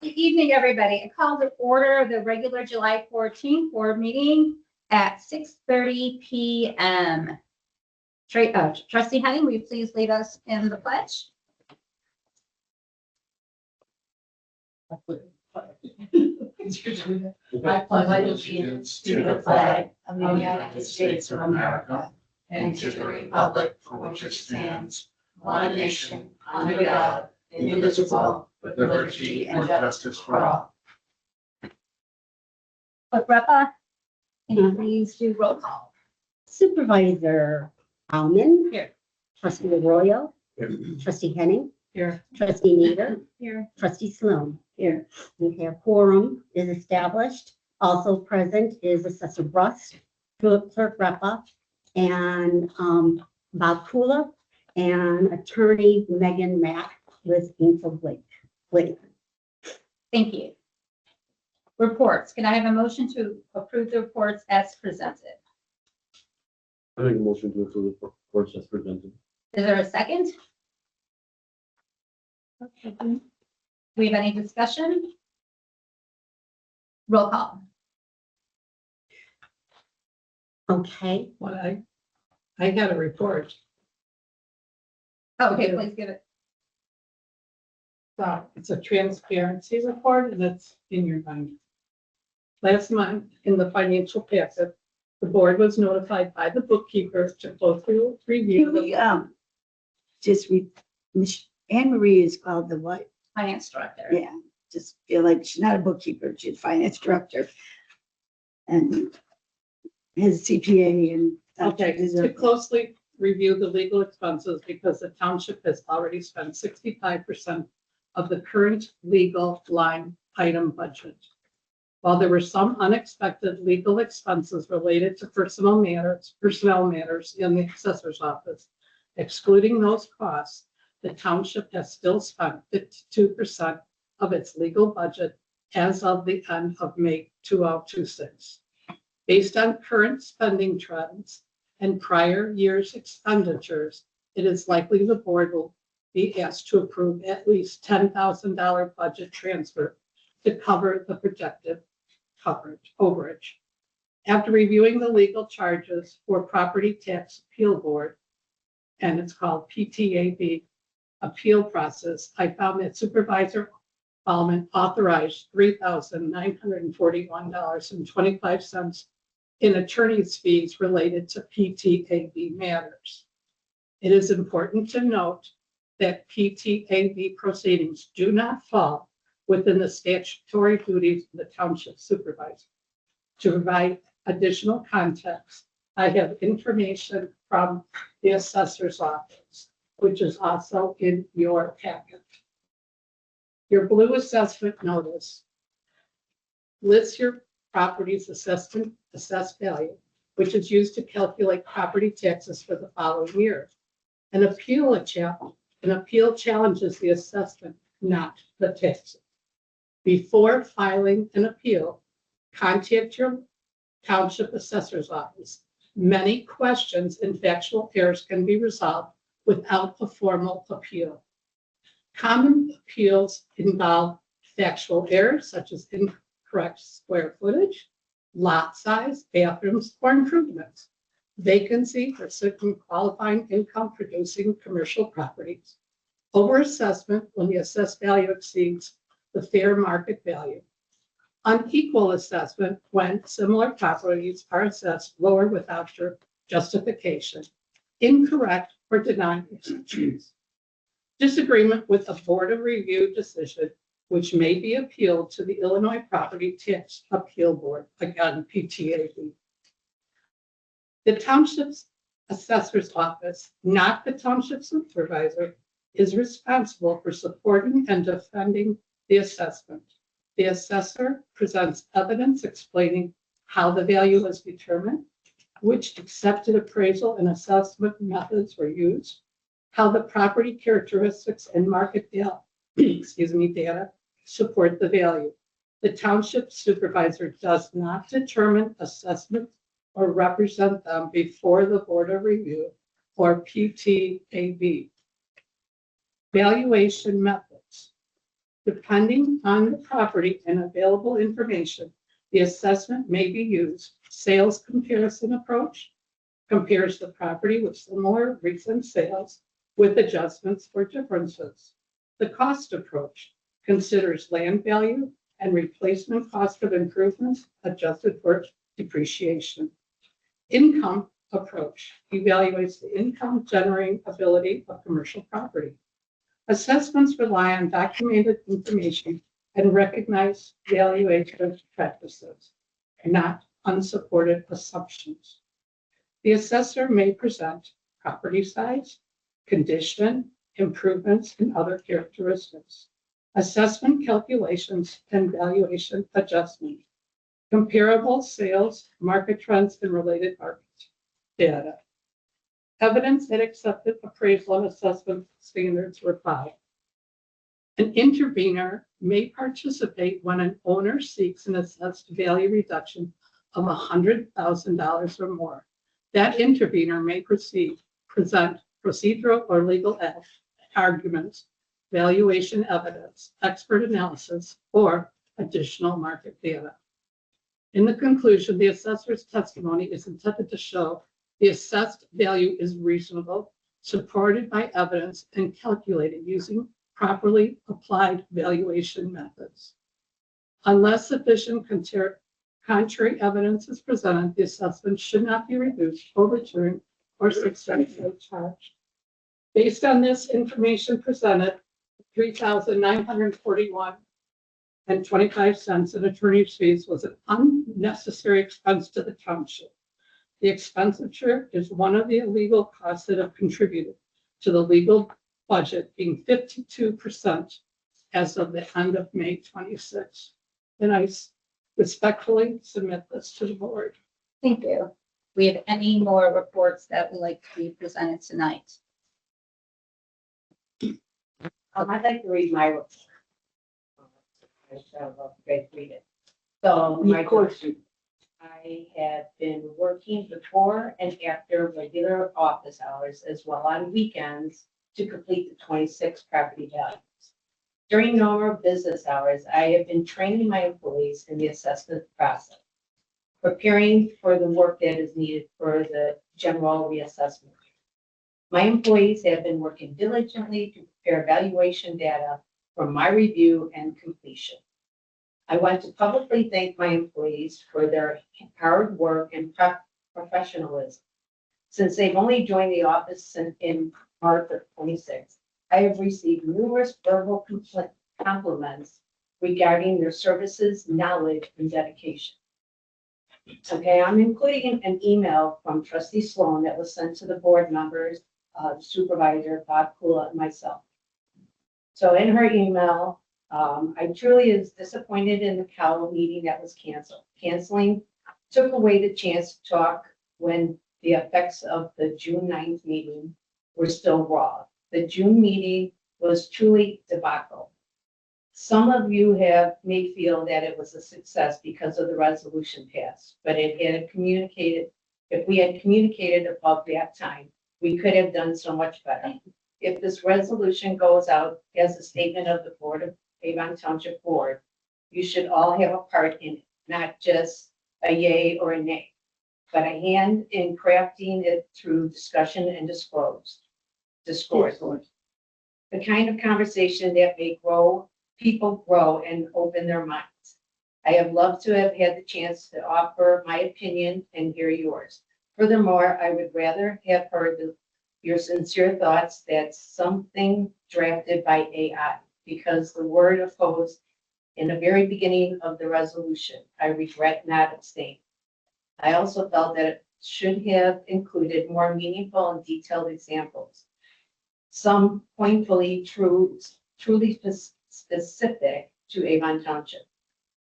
Good evening, everybody. I call to order the regular July 14th board meeting at 6:30 p.m. Trustee Henning, will you please lead us in the pledge? I pledge allegiance to the flag of the United States of America and to the republic for which it stands, one nation, under God, indivisible, with liberty and justice for all. Clerk Repa, can you please do roll call? Supervisor Alman. Here. Trustee Arroyo. Here. Trustee Henning. Here. Trustee Nieder. Here. Trustee Sloan. Here. Okay, a quorum is established. Also present is Assessor Brust, Clerk Repa, and Bob Kula, and Attorney Megan Mack with Angel Blake. Thank you. Reports. Can I have a motion to approve the reports as presented? I make a motion to approve the reports as presented. Is there a second? We have any discussion? Roll call. Okay, Well, I had a report. Oh, okay, please give it. So it's a transparency report and it's in your binder. Last month in the financial packet, the board was notified by the bookkeeper to closely review. Can we, Anne Marie is called the what? Finance director. Yeah, just feel like she's not a bookkeeper, she's a finance director. And has CPA and. Okay, to closely review the legal expenses because the township has already spent 65% of the current legal line item budget. While there were some unexpected legal expenses related to personnel matters in the assessor's office, excluding those costs, the township has still spent 52% of its legal budget as of the end of May 2026. Based on current spending trends and prior year's expenditures, it is likely the board will be asked to approve at least $10,000 budget transfer to cover the projected overage. After reviewing the legal charges for Property Tax Appeal Board, and it's called PTAB appeal process, I found that Supervisor Ballman authorized $3,941.25 in attorney's fees related to PTAB matters. It is important to note that PTAB proceedings do not fall within the statutory duties of the township supervisor. To provide additional context, I have information from the assessor's office, which is also in your packet. Your blue assessment notice lists your property's assessed value, which is used to calculate property taxes for the following year. An appeal challenges the assessment, not the taxes. Before filing an appeal, contact your township assessor's office. Many questions and factual errors can be resolved without a formal appeal. Common appeals involve factual errors such as incorrect square footage, lot size, bathrooms, or improvements, vacancy for certain qualifying income producing commercial properties, overassessment when the assessed value exceeds the fair market value, unequal assessment when similar properties are assessed lower without justification, incorrect or denied exceptions, disagreement with a board of review decision which may be appealed to the Illinois Property Tax Appeal Board, again, PTAB. The township's assessor's office, not the township supervisor, is responsible for supporting and defending the assessment. The assessor presents evidence explaining how the value was determined, which accepted appraisal and assessment methods were used, how the property characteristics and market data support the value. The township supervisor does not determine assessments or represent them before the Board of Review or PTAB. Valuation methods. Depending on the property and available information, the assessment may be used. Sales comparison approach compares the property with similar recent sales with adjustments for differences. The cost approach considers land value and replacement cost of improvements adjusted for depreciation. Income approach evaluates the income generating ability of commercial property. Assessments rely on documented information and recognize valuation practices, not unsupported assumptions. The assessor may present property size, condition, improvements, and other characteristics, assessment calculations, and valuation adjustments, comparable sales, market trends, and related market data. Evidence that accepted appraisal and assessment standards were followed. An intervener may participate when an owner seeks an assessed value reduction of $100,000 or more. That intervener may present procedural or legal arguments, valuation evidence, expert analysis, or additional market data. In the conclusion, the assessor's testimony is intended to show the assessed value is reasonable, supported by evidence, and calculated using properly applied valuation methods. Unless sufficient contrary evidence is presented, the assessment should not be reduced, overturned, or successfully charged. Based on this information presented, $3,941.25 in attorney's fees was an unnecessary expense to the township. The expenditure is one of the legal costs that have contributed to the legal budget being 52% as of the end of May 26. And I respectfully submit this to the board. Thank you. We have any more reports that would like to be presented tonight? I'd like to read my report. I shall go straight read it. So my question, I have been working before and after regular office hours as well on weekends to complete the 26 property values. During normal business hours, I have been training my employees in the assessment process, preparing for the work that is needed for the general reassessment. My employees have been working diligently to prepare valuation data for my review and completion. I want to publicly thank my employees for their hard work and professionalism. Since they've only joined the office in March of 26, I have received numerous verbal compliments regarding their services, knowledge, and dedication. Okay, I'm including an email from Trustee Sloan that was sent to the board members, Supervisor Bob Kula, and myself. So in her email, I truly is disappointed in the Cowell meeting that was canceled. Canceling took away the chance to talk when the effects of the June 9th meeting were still raw. The June meeting was truly debacle. Some of you may feel that it was a success because of the resolution passed, but if we had communicated above that time, we could have done so much better. If this resolution goes out as a statement of the Board of Avon Township Board, you should all have a part in it, not just a yay or a nay, but a hand in crafting it through discussion and discourse. The kind of conversation that may people grow and open their minds. I have loved to have had the chance to offer my opinion and hear yours. Furthermore, I would rather have heard your sincere thoughts that something drafted by AI, because the word opposed in the very beginning of the resolution, I regret not abstaining. I also felt that it should have included more meaningful and detailed examples, some pointfully truly specific to Avon Township.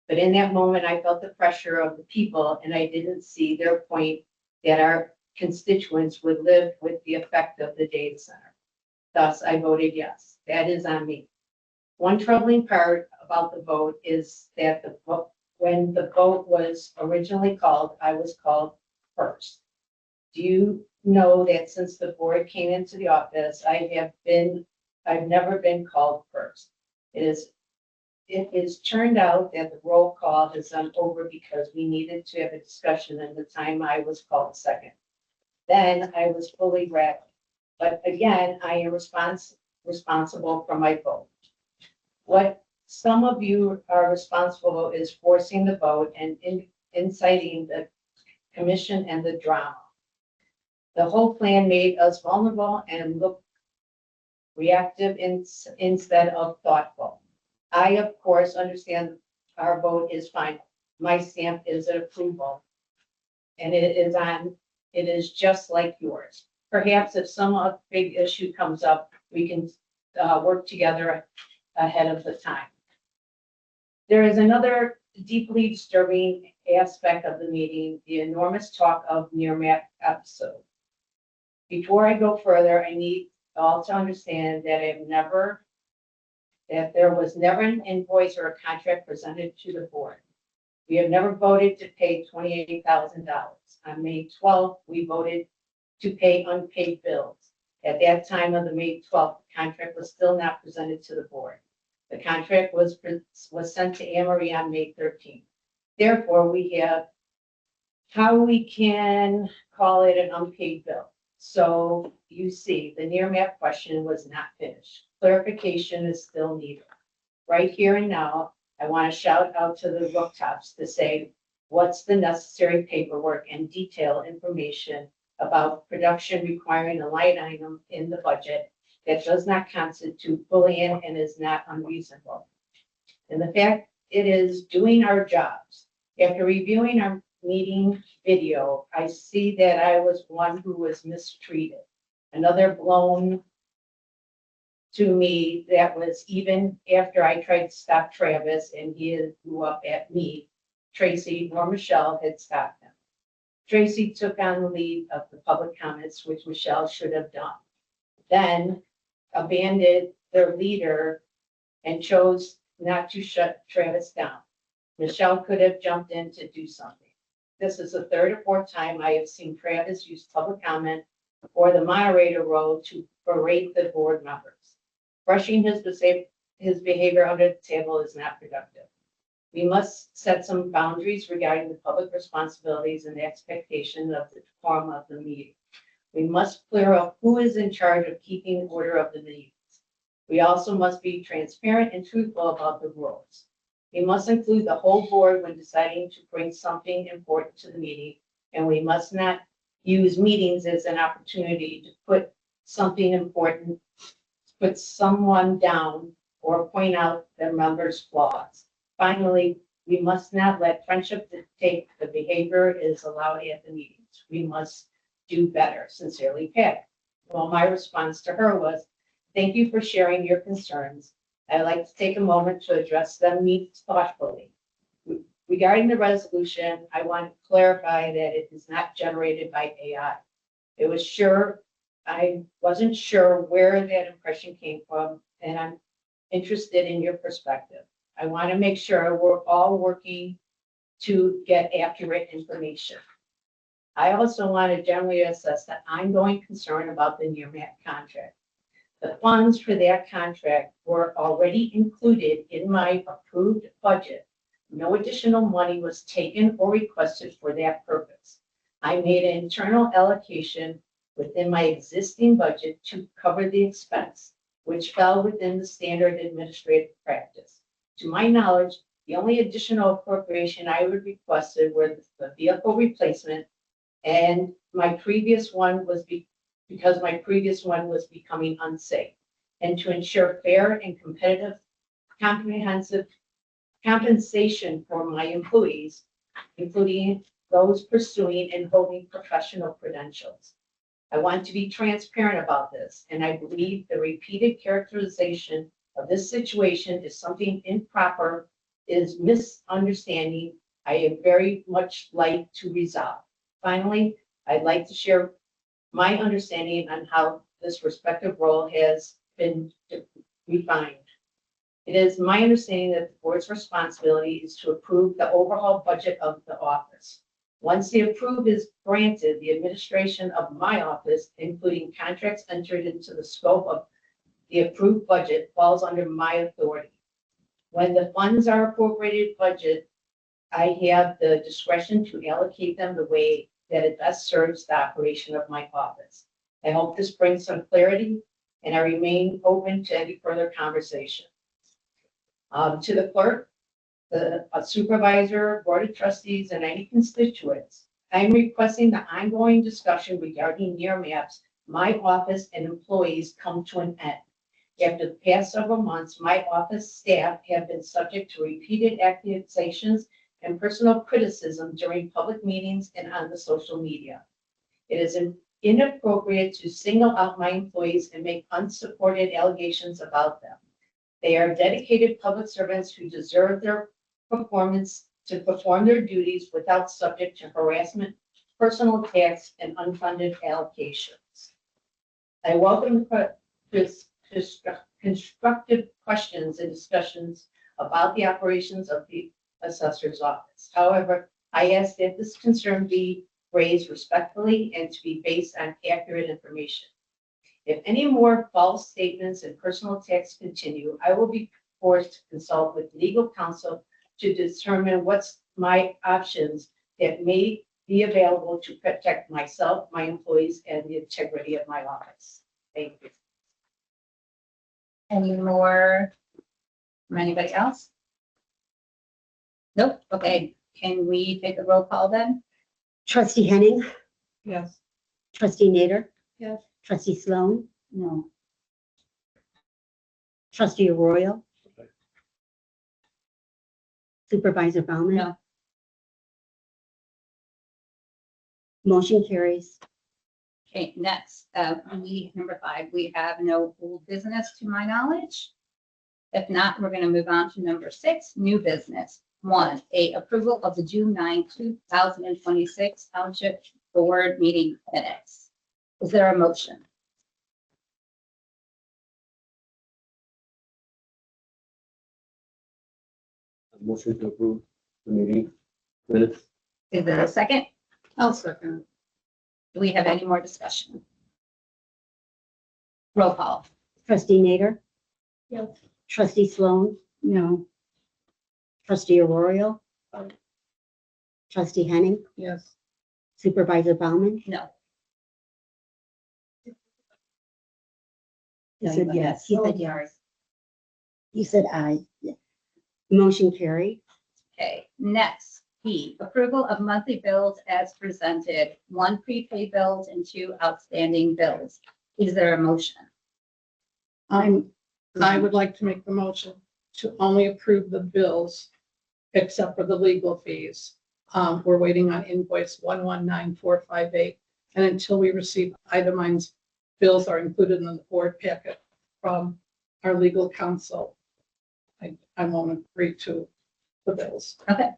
But in that moment, I felt the pressure of the people, and I didn't see their point that our constituents would live with the effect of the data center. Thus, I voted yes. That is on me. One troubling part about the vote is that when the vote was originally called, I was called first. Do you know that since the board came into the office, I've never been called first. It is it is turned out that the roll call has gone over because we needed to have a discussion and the time I was called second. Then I was fully read. But again, I am responsible for my vote. What some of you are responsible is forcing the vote and inciting the commission and the drama. The whole plan made us vulnerable and look reactive instead of thoughtful. I, of course, understand our vote is final. My stamp is an approval. And it is just like yours. Perhaps if some big issue comes up, we can work together ahead of the time. There is another deeply disturbing aspect of the meeting, the enormous talk of near-map episode. Before I go further, I need all to understand that there was never an invoice or a contract presented to the board. We have never voted to pay $28,000. On May 12th, we voted to pay unpaid bills. At that time of the May 12th, the contract was still not presented to the board. The contract was sent to Amory on May 13th. Therefore, we have how we can call it an unpaid bill. So you see, the near map question was not finished. Clarification is still needed. Right here and now, I want to shout out to the rooftops to say, what's the necessary paperwork and detailed information about production requiring a line item in the budget that does not constitute bullying and is not unreasonable. And the fact it is doing our jobs. After reviewing our meeting video, I see that I was one who was mistreated. Another blown to me that was even after I tried to stop Travis and he blew up at me, Tracy or Michelle had stopped him. Tracy took on the lead of the public comments, which Michelle should have done. Then abandoned their leader and chose not to shut Travis down. Michelle could have jumped in to do something. This is the third or fourth time I have seen Travis use public comment or the moderator role to berate the board members. Brushing his behavior under the table is not productive. We must set some boundaries regarding the public responsibilities and the expectation of the decorum of the meeting. We must clear up who is in charge of keeping order of the meetings. We also must be transparent and truthful about the rules. We must include the whole board when deciding to bring something important to the meeting, and we must not use meetings as an opportunity to put something important, put someone down, or point out their members' flaws. Finally, we must not let friendship dictate the behavior is allowed at the meetings. We must do better. Sincerely, Pat. Well, my response to her was, thank you for sharing your concerns. I'd like to take a moment to address them thoughtfully. Regarding the resolution, I want to clarify that it is not generated by AI. I wasn't sure where that impression came from, and I'm interested in your perspective. I want to make sure we're all working to get accurate information. I also want to generally assess the ongoing concern about the near map contract. The funds for that contract were already included in my approved budget. No additional money was taken or requested for that purpose. I made an internal allocation within my existing budget to cover the expense, which fell within the standard administrative practice. To my knowledge, the only additional appropriation I would requested were the vehicle replacement, and my previous one was because my previous one was becoming unsafe, and to ensure fair and competitive, comprehensive compensation for my employees, including those pursuing and holding professional credentials. I want to be transparent about this, and I believe the repeated characterization of this situation is something improper, is misunderstanding. I am very much like to resolve. Finally, I'd like to share my understanding on how this respective role has been refined. It is my understanding that the board's responsibility is to approve the overall budget of the office. Once the approve is granted, the administration of my office, including contracts entered into the scope of the approved budget, falls under my authority. When the funds are appropriated budget, I have the discretion to allocate them the way that it best serves the operation of my office. I hope this brings some clarity, and I remain open to any further conversation. To the clerk, the supervisor, board of trustees, and any constituents, I'm requesting the ongoing discussion regarding near maps, my office and employees come to an end. After the past several months, my office staff have been subject to repeated accusations and personal criticism during public meetings and on the social media. It is inappropriate to single out my employees and make unsupported allegations about them. They are dedicated public servants who deserve their performance to perform their duties without subject to harassment, personal attacks, and unfunded allocations. I welcome constructive questions and discussions about the operations of the assessor's office. However, I ask that this concern be raised respectfully and to be based on accurate information. If any more false statements and personal attacks continue, I will be forced to consult with legal counsel to determine what's my options that may be available to protect myself, my employees, and the integrity of my office. Thank you. Any more from anybody else? Nope. Okay. Can we take a roll call then? Trustee Henning, Yes. trustee Nader, Yes. trustee Sloan, No. trustee Arroyo, Okay. supervisor Bauman. No. Motion carries. Okay, next, number 5, we have no old business to my knowledge. If not, we're gonna move on to number 6, new business. 1, a approval of the June 9, 2026 Township Board meeting minutes. Is there a motion? Motion to approve the meeting minutes. Is there a second? I'll second. Do we have any more discussion? Roll call. Trustee Nader, Yes. trustee Sloan, No, trustee Arroyo, Aye. trustee Henning, Yes. supervisor Bauman. No. you said yes. He said yes. You said aye. Yeah. Motion carried. Okay, next, P, approval of monthly bills as presented, 1 prepaid bills and 2 outstanding bills. Is there a motion? I would like to make the motion to only approve the bills except for the legal fees. We're waiting on invoice 119458. And until we receive itemized bills are included in the board packet from our legal counsel, I won't agree to the bills. Okay.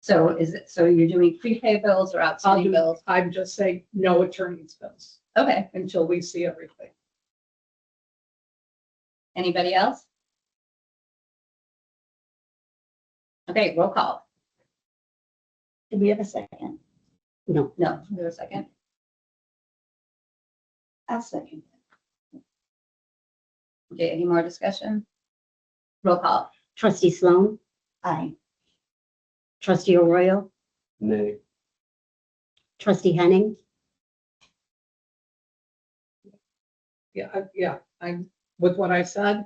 So so you're doing prepaid bills or outstanding bills? I'm just saying no attorney's bills Okay, until we see everything. anybody else? Okay, roll call. Do we have a second? No, No, there's a second. I'll second. Okay, any more discussion? Roll call. trustee Sloan, Aye. trustee Arroyo, Nay. trustee Henning, I'm with what I said.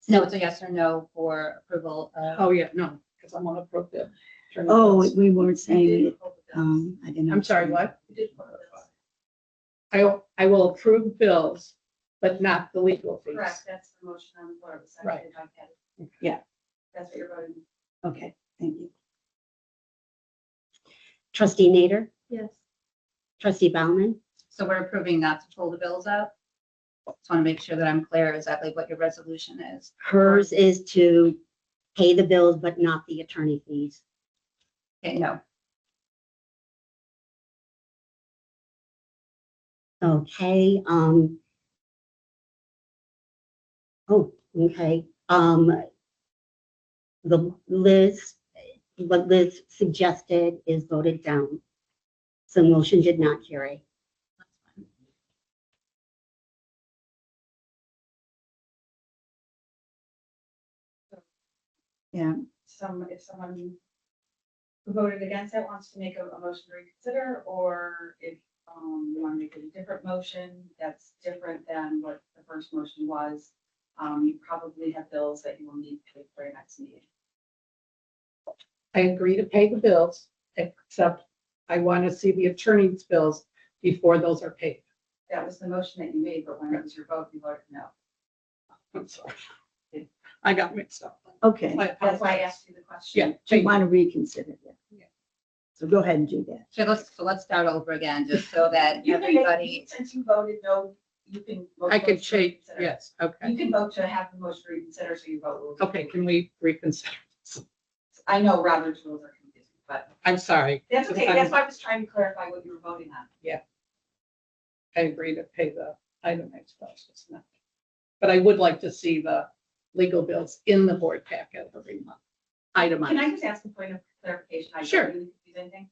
No, it's a yes or no for approval of. Oh, yeah, no, because I'm on approve the attorney Oh, bills. we weren't saying, I didn't. I'm sorry, what? I will approve bills, but not the legal fees. that's the motion on the floor. Right. Yeah. That's what you're voting. Okay, thank you. trustee Nader, Yes. trustee Bauman, So we're approving not to pull the bills out? Just want to make sure that I'm clear exactly what your resolution is. hers is to pay the bills but not the attorney fees. Okay, no. Okay, okay, what Liz suggested is voted down. So motion did not carry. Yeah, if someone who voted against it wants to make a motion to reconsider, or if you want to make a different motion that's different than what the first motion was, you probably have bills that you will need to pay for your next meeting. I agree to pay the bills, except I want to see the attorney's bills before those are paid. That was the motion that you made, but when it was your vote, you voted no. I'm sorry. I got mixed up. okay. That's why I asked you the question. Yeah. Do you want to reconsider that? Yeah. So go ahead and do that. So let's start over again, just so that You can make- everybody, Since you voted no, you can. vote I could to change, reconsider. yes, okay. You can vote to have the motion to reconsider, so your vote will. be- Okay, can we reconsider? I know Robert's rules are confusing, but I'm sorry. that's okay. That's why I was trying to clarify what you were voting on. I agree to pay the itemized bills, it's not. But I would like to see the legal bills in the board packet every month. Can I Itemized. just ask a point of clarification? I don't Sure. really confuse anything.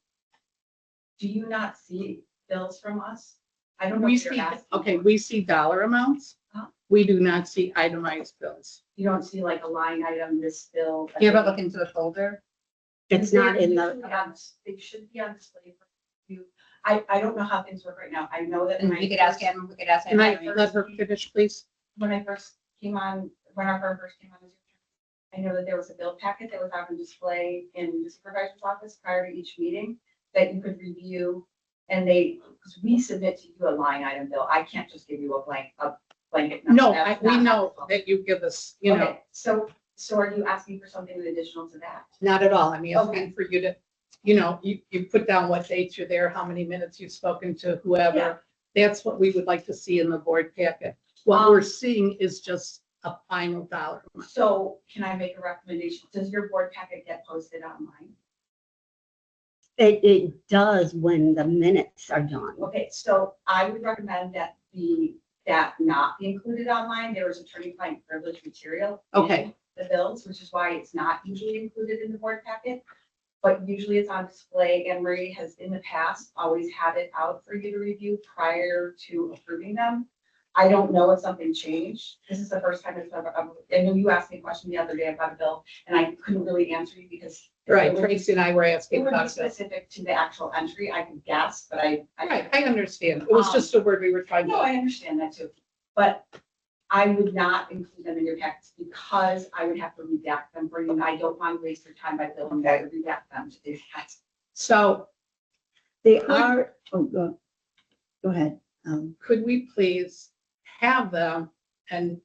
Do you not see bills from us? I don't know We if you're see, asking. okay, for- we see dollar amounts. Huh? We do not see itemized bills. You don't see like a line item, this bill. do you ever look into the folder? It's not in They're the, usually on- They should be on display for you. I don't know how things work right now. I know that. And when we I could ask first- him, we could ask him. Can I let her finish, please? When I first came on, when our firm first came on, as your attorney, I know that there was a bill packet that was out on display in the supervisor's office prior to each meeting that you could review. And because we submit to you a line item bill, I can't just give you a blanket. number. No, That's we not know how- that you give us, you know, Okay, so are you asking for something additional to that? not at all. I'm asking Okay. for you to, you know, you put down what dates you're there, how many minutes you've spoken to Yeah. whoever. That's what we would like to see in the board packet. What we're seeing is just a final dollar amount. So can I make a recommendation? Does your board packet get posted online? it does when the minutes are done. Okay, so I would recommend that that not be included online. There is attorney-client privilege material. in Okay. The bills, which is why it's not usually included in the board packet. But usually it's on display. Anne Marie has in the past always had it out for you to review prior to approving them. I don't know if something changed. This is the first time it's ever, I know you asked me a question the other day about a bill and I couldn't really answer you because. Right, it would be- Tracy and I were It asking would be about it. specific to the actual entry. I could guess, but I. Right, I understand. It was just a word we were trying No, to. I understand that too, but I would not include them in your packets because I would have to redact them for you, and I don't want to waste your time by billing you to redact them to do that. So They Could- are, oh, go ahead. could we please have them and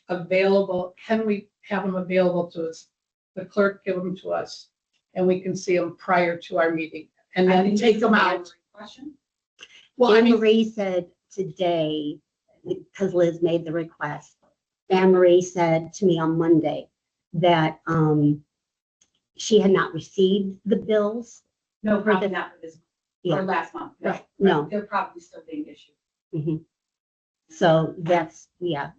available, can we have them available to us? The clerk give them to us and we can see them prior to our meeting and I then think take this is them a out. Question? Well, I Anne mean, Marie said today, because Liz made the request, Anne Marie said to me on Monday that she had not received the bills. No, probably not for this, Yeah. or last month. No. Right. No. They're probably still being issued. Mhm. So that's, yeah,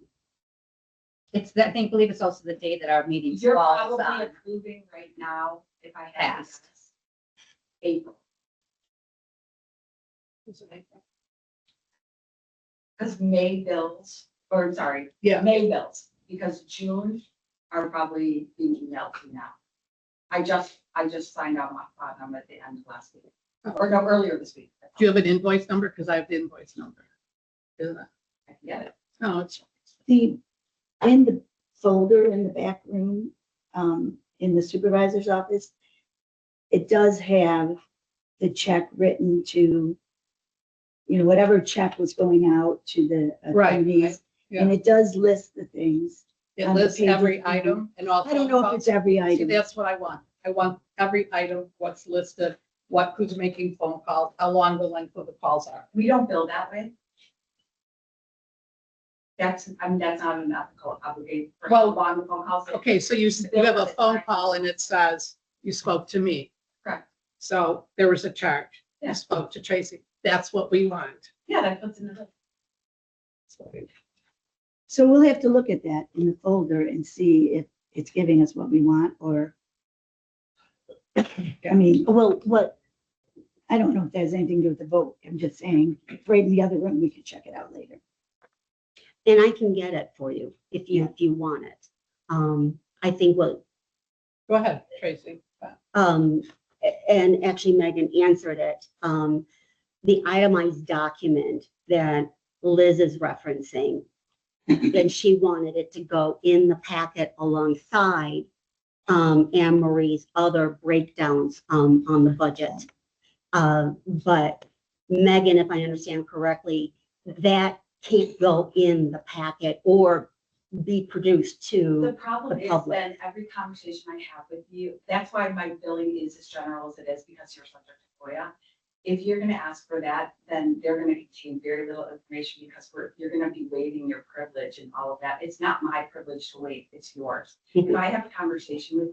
It's, I think, believe it's also the day that our meeting You're falls probably on. approving right now, if I had to Past. guess, April, because May bills, or sorry, yeah, May bills, because June are probably being emailed to you now. I just signed on them at the end of last week, or no, earlier this week. do you have an invoice number? Because I have the invoice number. Isn't it? I can get it. No, it's, In the folder in the back room, in the supervisor's office, it does have the check written to, whatever check was going out to the Right, attorneys. yeah. And it does list the things. it On the lists pages, every item and all. I don't know if it's every See, item. that's what I want. I want every item, what's listed, who's making phone calls, how long the length of the calls are. We don't bill that way. That's not an ethical obligation for how Well, long the phone calls. Okay, so you have a phone call and it says you spoke to me. Correct. So there was a charge. Yeah. You spoke to Tracy. That's what we want. Yeah, that puts in the bill. So we'll have to look at that in the folder and see if it's giving us what we want or. I mean, well, what, I don't know if that has anything to do with the vote. I'm just saying, right in the other room, we can check it out later. and I can get it for you if you want it. I think what Go ahead, Tracy. And actually Megan answered it. The itemized document that Liz is referencing, then she wanted it to go in the packet alongside Anne Marie's other breakdowns on the budget. But Megan, if I understand correctly, that can't go in the packet or be produced The to, problem the is public. then every conversation I have with you, that's why my billing is as general as it is, because you're subject to FOIA. If you're gonna ask for that, then they're gonna contain very little information because you're gonna be waiving your privilege and all of that. It's not my privilege to waive, it's yours. If I have a conversation with,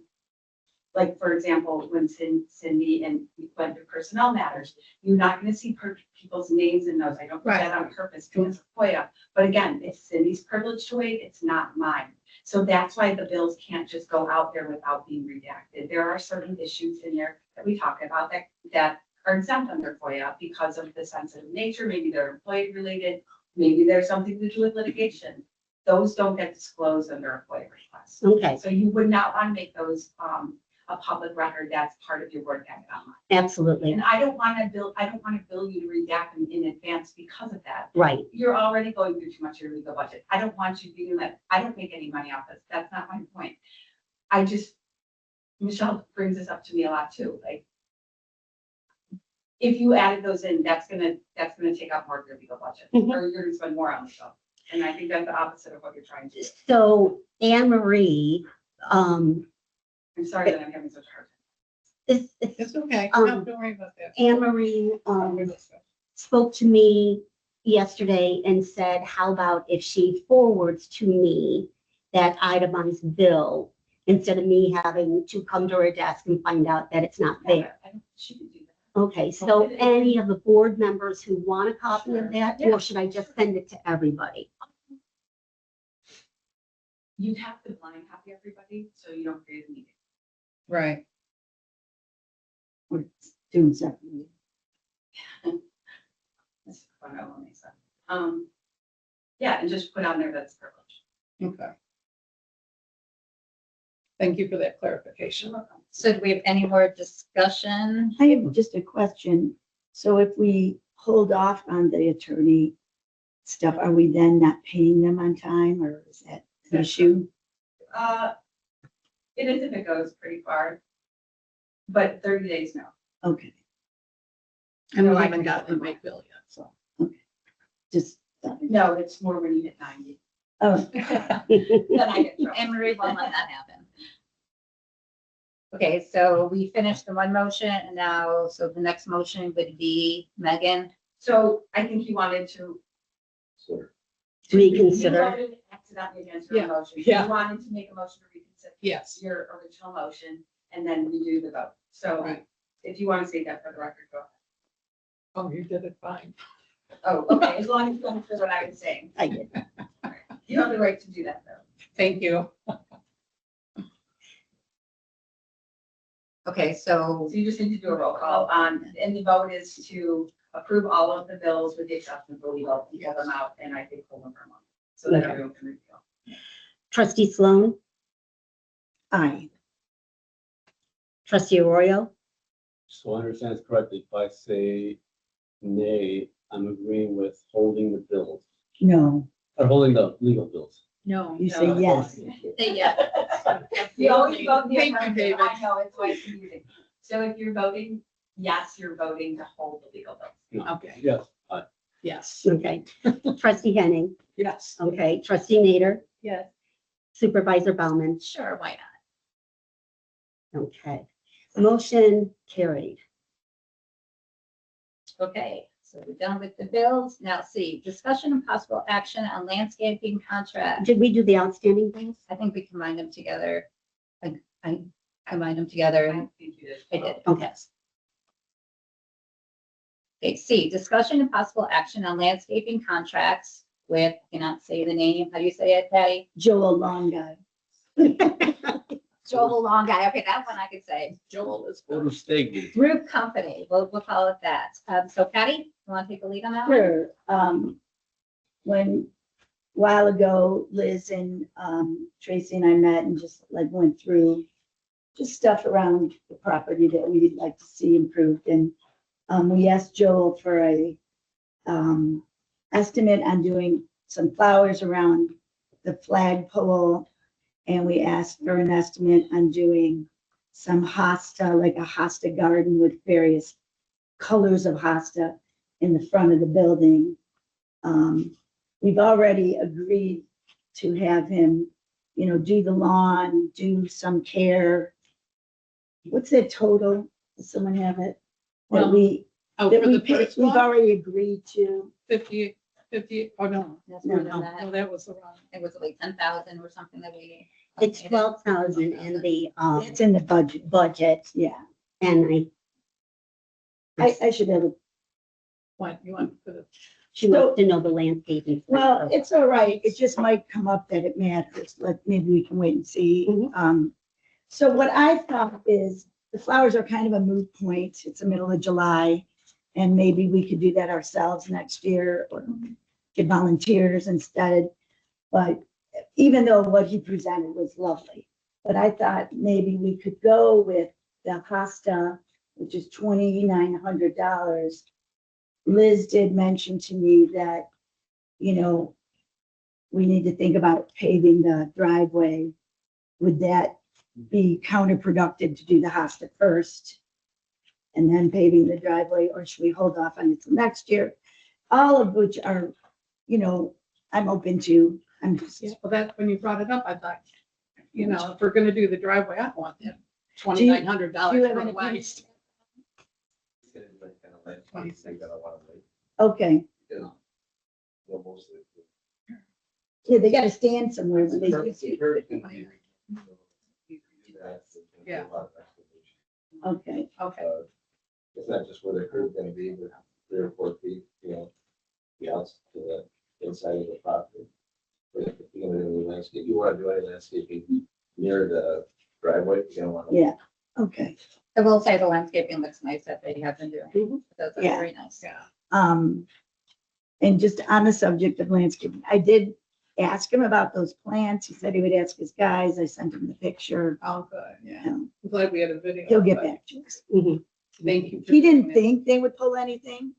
like, for example, when Cindy and we went through personnel matters, you're not gonna see people's names in those. I don't do that on purpose because of FOIA. But again, it's Cindy's privilege to waive, it's not mine. So that's why the bills can't just go out there without being redacted. There are certain issues in there that we talk about that are exempt under FOIA because of the sensitive nature. Maybe they're employee related, maybe there's something to do with litigation. Those don't get disclosed under a FOIA request. Okay, So you would not want to make those a public record that's part of your board packet online. absolutely, And I don't want to bill you to redact them in advance because of that. right. You're already going through too much of your legal budget. I don't want you being that, I don't make any money off this. That's not my point. Michelle brings this up to me a lot too, like, if you added those in, that's gonna take out more of your legal budget, or you're gonna spend more on legal. And I think that's the opposite of what you're trying to do. So Anne Marie, I'm sorry that I'm having such a hard time. It's okay. No, don't worry about that. Anne Marie, spoke to me yesterday and said, how about if she forwards to me that itemized bill instead of me having to come to her desk and find out that it's not there? She can do that. Okay, so any of the board members who want a copy of that, Yeah. or should I just send it to everybody? You'd have to blind copy everybody, so you don't create a meeting. Right. We're doing separately. That's what I will make sense. Yeah, and just put on there that's privilege. Okay. Thank you for that clarification. So do we have any more discussion? I have just a question. So if we hold off on the attorney stuff, are we then not paying them on time, or is that an issue? It is if it goes pretty far, but 30 days, no. Okay, And we No, I haven't can- gotten the big bill yet, so. just. No, it's more when you hit 90. Oh, Then I get in trouble. Anne Marie won't let that happen. Okay, so we finished the one motion and now, so the next motion would be Megan. So I think you wanted to. So, Reconsider. You voted accidentally against your Yeah, motion. yeah. You wanted to make a motion to reconsider Yes. your original motion and then redo the vote. So Right. if you want to say that for the record, go ahead. Oh, you did it fine. Oh, okay, as long as you understood what I was saying. I did. You have the right to do that, though. Thank you. Okay, so So you just need to do a roll call on, and the vote is to approve all of the bills with the exception of the legal, and pull them out, and I think pull them for a month. So that Okay. everyone can review. Trustee Sloan, aye. trustee Arroyo, so I understand this correctly, if I say nay, I'm agreeing with holding the bills, No, or holding the legal bills. no. you say yes. Yeah. You always vote the Thank you, affirmative. David. I know, it's why it's confusing. So if you're voting yes, you're voting to hold the legal bills. Okay, Yes, yes, okay. Trustee Henning, yes. okay. Trustee Nader, Yes. Supervisor Bauman, Sure, why not? okay. Motion carried. Okay, so we're done with the bills. Now C, discussion and possible action on landscaping contract. Did we do the outstanding bills? I think we combined them together. I combined them together I and think you did. I did. Okay. Okay, C, discussion and possible action on landscaping contracts with, I cannot say the name. How do you say it, Patty? Joel Long Guy. Joel the Long Guy. Okay, that one I could say. Joel is or the stake. Roof Company. We'll call it that. So Patty, you want to take the lead on that one? Sure. When, while ago, Liz and Tracy and I met and just like went through just stuff around the property that we'd like to see improved. And we asked Joel for a estimate on doing some flowers around the flagpole. And we asked for an estimate on doing some hosta, like a hosta garden with various colors of hosta in the front of the building. We've already agreed to have him, you know, do the lawn, do some care. What's the total? Does someone have it? That Well, we, Oh, that for we the paid, first we've one, already agreed to. 50, oh, no, That's No, more than no, that. that was the wrong. It was like 10,000 or something that we. It's 12,000 in the, It's in the budget. budget, Yeah, and I should have, What, you want for the, she wants to know the landscaping. well, it's all right. It just might come up that it matters. Maybe we can wait and see. Mhm. So what I thought is the flowers are kind of a moot point. It's the middle of July. And maybe we could do that ourselves next year or get volunteers instead. But even though what he presented was lovely, but I thought maybe we could go with the hosta, which is $2,900. Liz did mention to me that, you know, we need to think about paving the driveway. Would that be counterproductive to do the hosta first and then paving the driveway, or should we hold off on it till next year? All of which are, you know, I'm open to. I'm just, yeah, well, that, when you brought it up, I thought, you know, if we're gonna do the driveway, I want that $2,900 do you have for an the opinion? waste. okay. Yeah. Well, mostly. Yeah, they gotta stand somewhere when they use it. Yeah. Okay, Okay, It's not just where the curb's gonna be, but 3 or 4 feet, you know, the outside to the inside of the property. But if you're gonna do any landscape, you wanna do any landscaping near the driveway, you don't want to. yeah, okay. I will say the landscaping looks nice that they have been doing. Those are Yeah. very nice. yeah. And just on the subject of landscaping, I did ask him about those plants. He said he would ask his guys. I sent him the picture. Oh, good, yeah. Um, I'm glad we had a video. He'll get but back to us. Thank you. for He doing didn't it. think they would pull anything.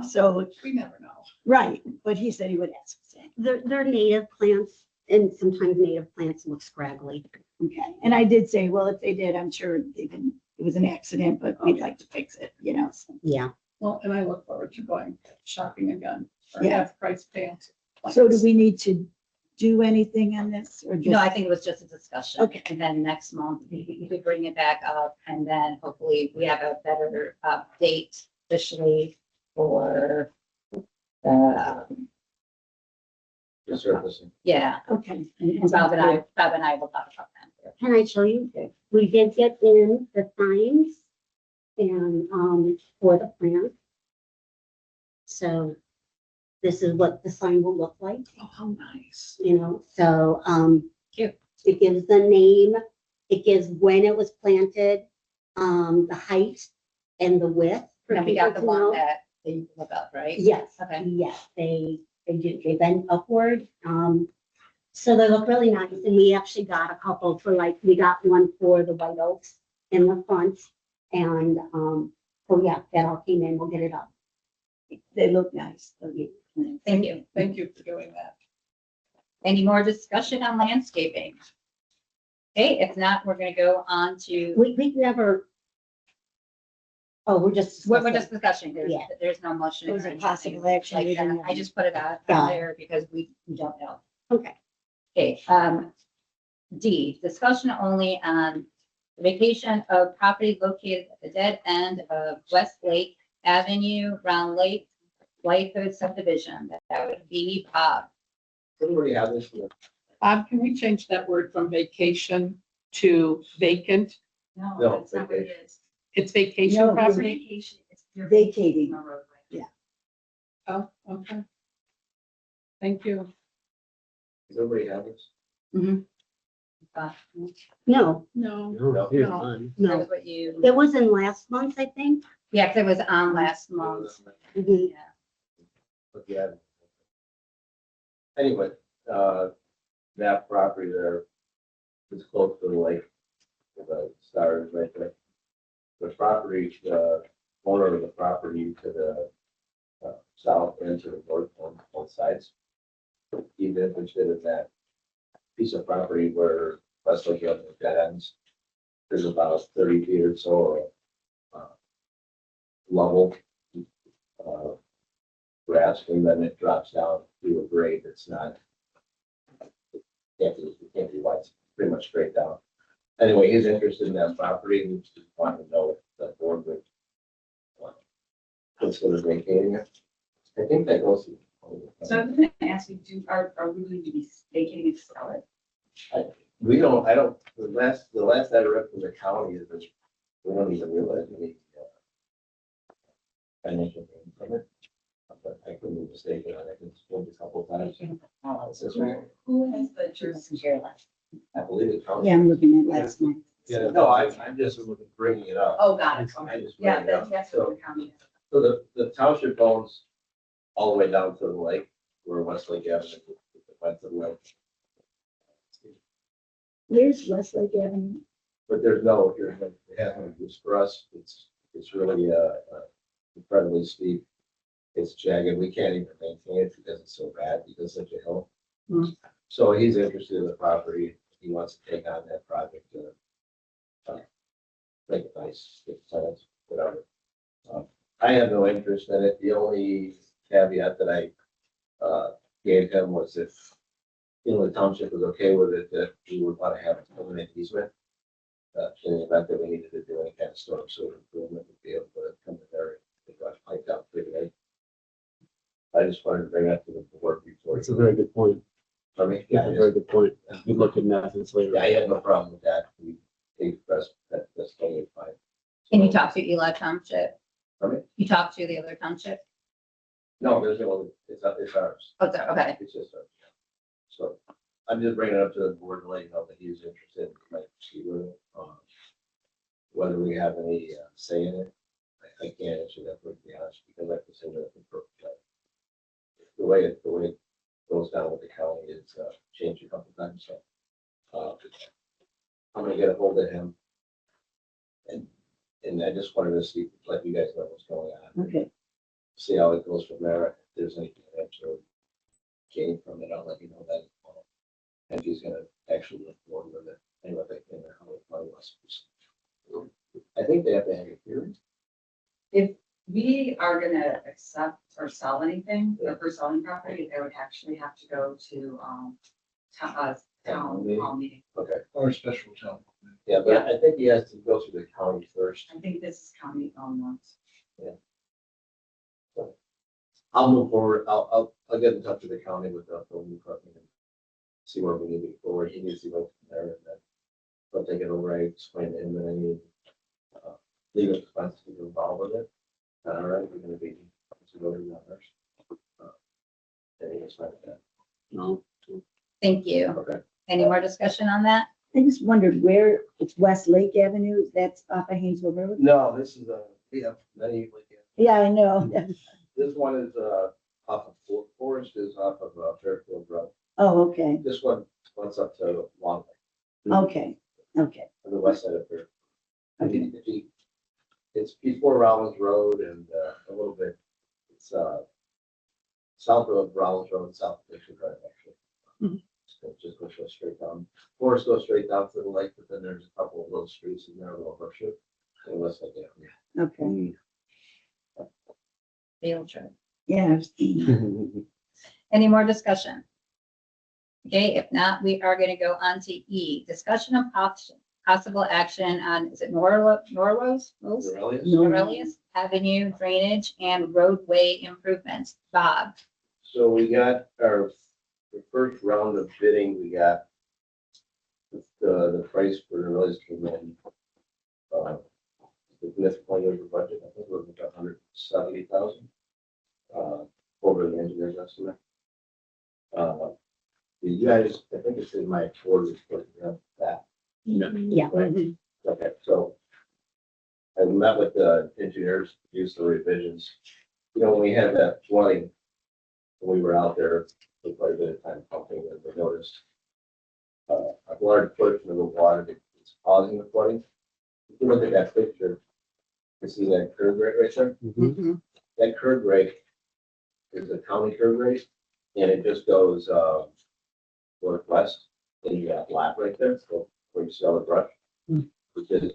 So, We never know. right, but he said he would ask. They're native plants, and sometimes native plants look scraggly. Okay, and I did say, well, if they did, I'm sure they didn't, it was an accident, but we'd like to fix it, you know, so. Yeah. Well, and I look forward to going shopping again for Yeah. half price pants. So do we need to do anything on this or No, just? I think it was just a discussion. Okay. And then next month, we could bring it back up and then hopefully we have a better date officially for the, Resurfacing. yeah. Okay. And Bob and I will talk about that. Can I show you? We did get in the signs and, for the plant. So this is what the sign will look like, Oh, how nice. you know, so, Cute. it gives the name, it gives when it was planted, the height and the width. for And we got the people to know. one that you can look up, right? Yes, Okay. yes, they bend upward. So they look really nice, and we actually got a couple for we got one for the white oaks in the front. And, so yeah, that all came in, we'll get it up. They look nice. Thank you. Thank you for doing that. Any more discussion on landscaping? Okay, if not, we're gonna go on to, We never. Oh, we're just. we're just discussing. Yeah. There's no motion. It was or a anything possible action. like We that. didn't I just put it out Yeah. there because we don't know. Okay. Okay, D, discussion only on vacation of property located at the dead end of West Lake Avenue, Round Lake, Whitehood subdivision. That would be Bob. Everybody have this one. Bob, can we change that word from vacation to vacant? No, No, that's not what it is. It's vacation No, It's property? vacation, it's your Vacating. on a roadway. Oh, okay. Thank you. Does everybody have this? Bob, No, No. No, here's No. mine. that no, was what you, it was in last month, I think. yeah, 'cause it was on last month. Mhm. Yeah. But yeah. Anyway, that property there is close to the lake. the stars right there. The property, the owner of the property to the south and to the north on both sides. He's interested in that piece of property where Westlake Avenue dead ends. There's about 30 feet or so of level grass, and then it drops down to a grade that's not, it can't be wide, it's pretty much straight down. Anyway, he's interested in that property and just wanted to know if the board would consider vacating it. I think that goes. So I'm gonna ask you, are we going to be vacating it to sell it? We don't, the last I read from the county is that we don't even realize any financial gain from it. But I could be mistaken, I think it's been a couple of times. Who has the jurisdiction? I believe it county. Yeah, I'm looking at last night. Yeah, no, I'm just bringing it up. Oh, got it. I just Yeah, bring it up. that's what the county is. So the township owns all the way down to the lake, where Westlake Avenue went to the lake. Where's Westlake Avenue? But there's no, it has no use for us. It's really incredibly steep. It's jagged. We can't even maintain it because it's so bad, because it's such a hill. Mm. So he's interested in the property. He wants to take on that project to make it nice, get tenants, whatever. I have no interest in it. The only caveat that I gave him was if, the township was okay with it, that we would want to have a permanent easement. In the event that we needed to do any kind of storm sewer improvement, we'd be able to come in there and get piped out pretty good. I just wanted to bring that to the board before. That's a very good point. I mean, That's a very good point. We look at methods later. Yeah, I had no problem with that. We take press, that's totally fine. Can you talk to Eli Township? Pardon me? You talk to the other township? No, there's no, it's ours. Oh, so- okay. It's just ours. So I'm just bringing it up to the board to let you know that he's interested, like, see with it. Whether we have any say in it, I can't answer that, to be honest, because I have to say that the way it goes down with the county, it's changed a couple times, so. I'm gonna get a hold of him. And I just wanted to see, let you guys know what's going on. Okay, See how it goes from there. If there's anything extra gain from it, I'll let you know that. And he's gonna actually look forward with it. Anyway, I think how it was. I think they have to have a hearing. If we are gonna accept or sell anything, if we're selling property, they would actually have to go to, town hall meeting. Okay. Or a special town. Yeah, but I think he has to go through the county first. I think this is county owned ones. I'll move forward. I'll get in touch with the county with the building department and see where we need to go forward. He needs to go from there, and then I'll take it over. I explain to him that I need legal expenses to be involved with it. All right, we're gonna be to go to the others. And he was fine with that. No. Thank you. Okay. Any more discussion on that? I just wondered where, it's Westlake Avenue, that's off of Haynesville Road? No, this is we have many. Yeah, I know. This one is off of Forest is off of Fairfield Road. Oh, okay, This one runs up to Long okay, okay. on the west side of Fairfield. I mean, it's before Rollins Road and a little bit, it's south of Rollins Road and south of Fisher Drive, actually. Mhm. So it just goes straight down. Forest goes straight down to the lake, but then there's a couple of little streets in there, a little horseshoe. And west like that. Okay, Field trip. yeah. Any more discussion? Okay, if not, we are gonna go on to E, discussion of possible action on, is it Norwos? Aurelius Avenue drainage and roadway improvements. Bob, So we got the first round of bidding, we got the price for the release came in significantly over budget. I think it was about 170,000 over the engineer's estimate. You guys, I think it's in my report, that. Yeah. Right. Okay, so I met with the engineers, used the revisions. When we had that flooding, when we were out there for quite a bit of time pumping, and we noticed a large portion of the water that's causing the flooding. If you look at that picture, you see that curve rate right there? Mhm. That curve rate is a county curve rate, and it just goes, northwest, and you got black right there, so where you see all the brush. Which is,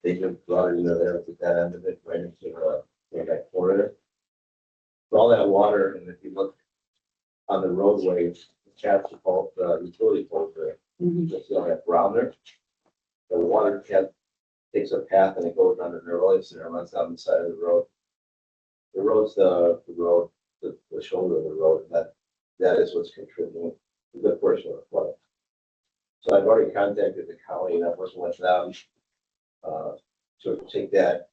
they just brought it into there at that end of it, right into, that corner. So all that water, and if you look on the roadway, the chapter called, utility pole there, you see all that brown there. The water takes a path and it goes under the road, and it runs down the side of the road. The road's the road, the shoulder of the road, and that is what's contributing a good portion of the flood. So I've already contacted the county and I'm working with them to take that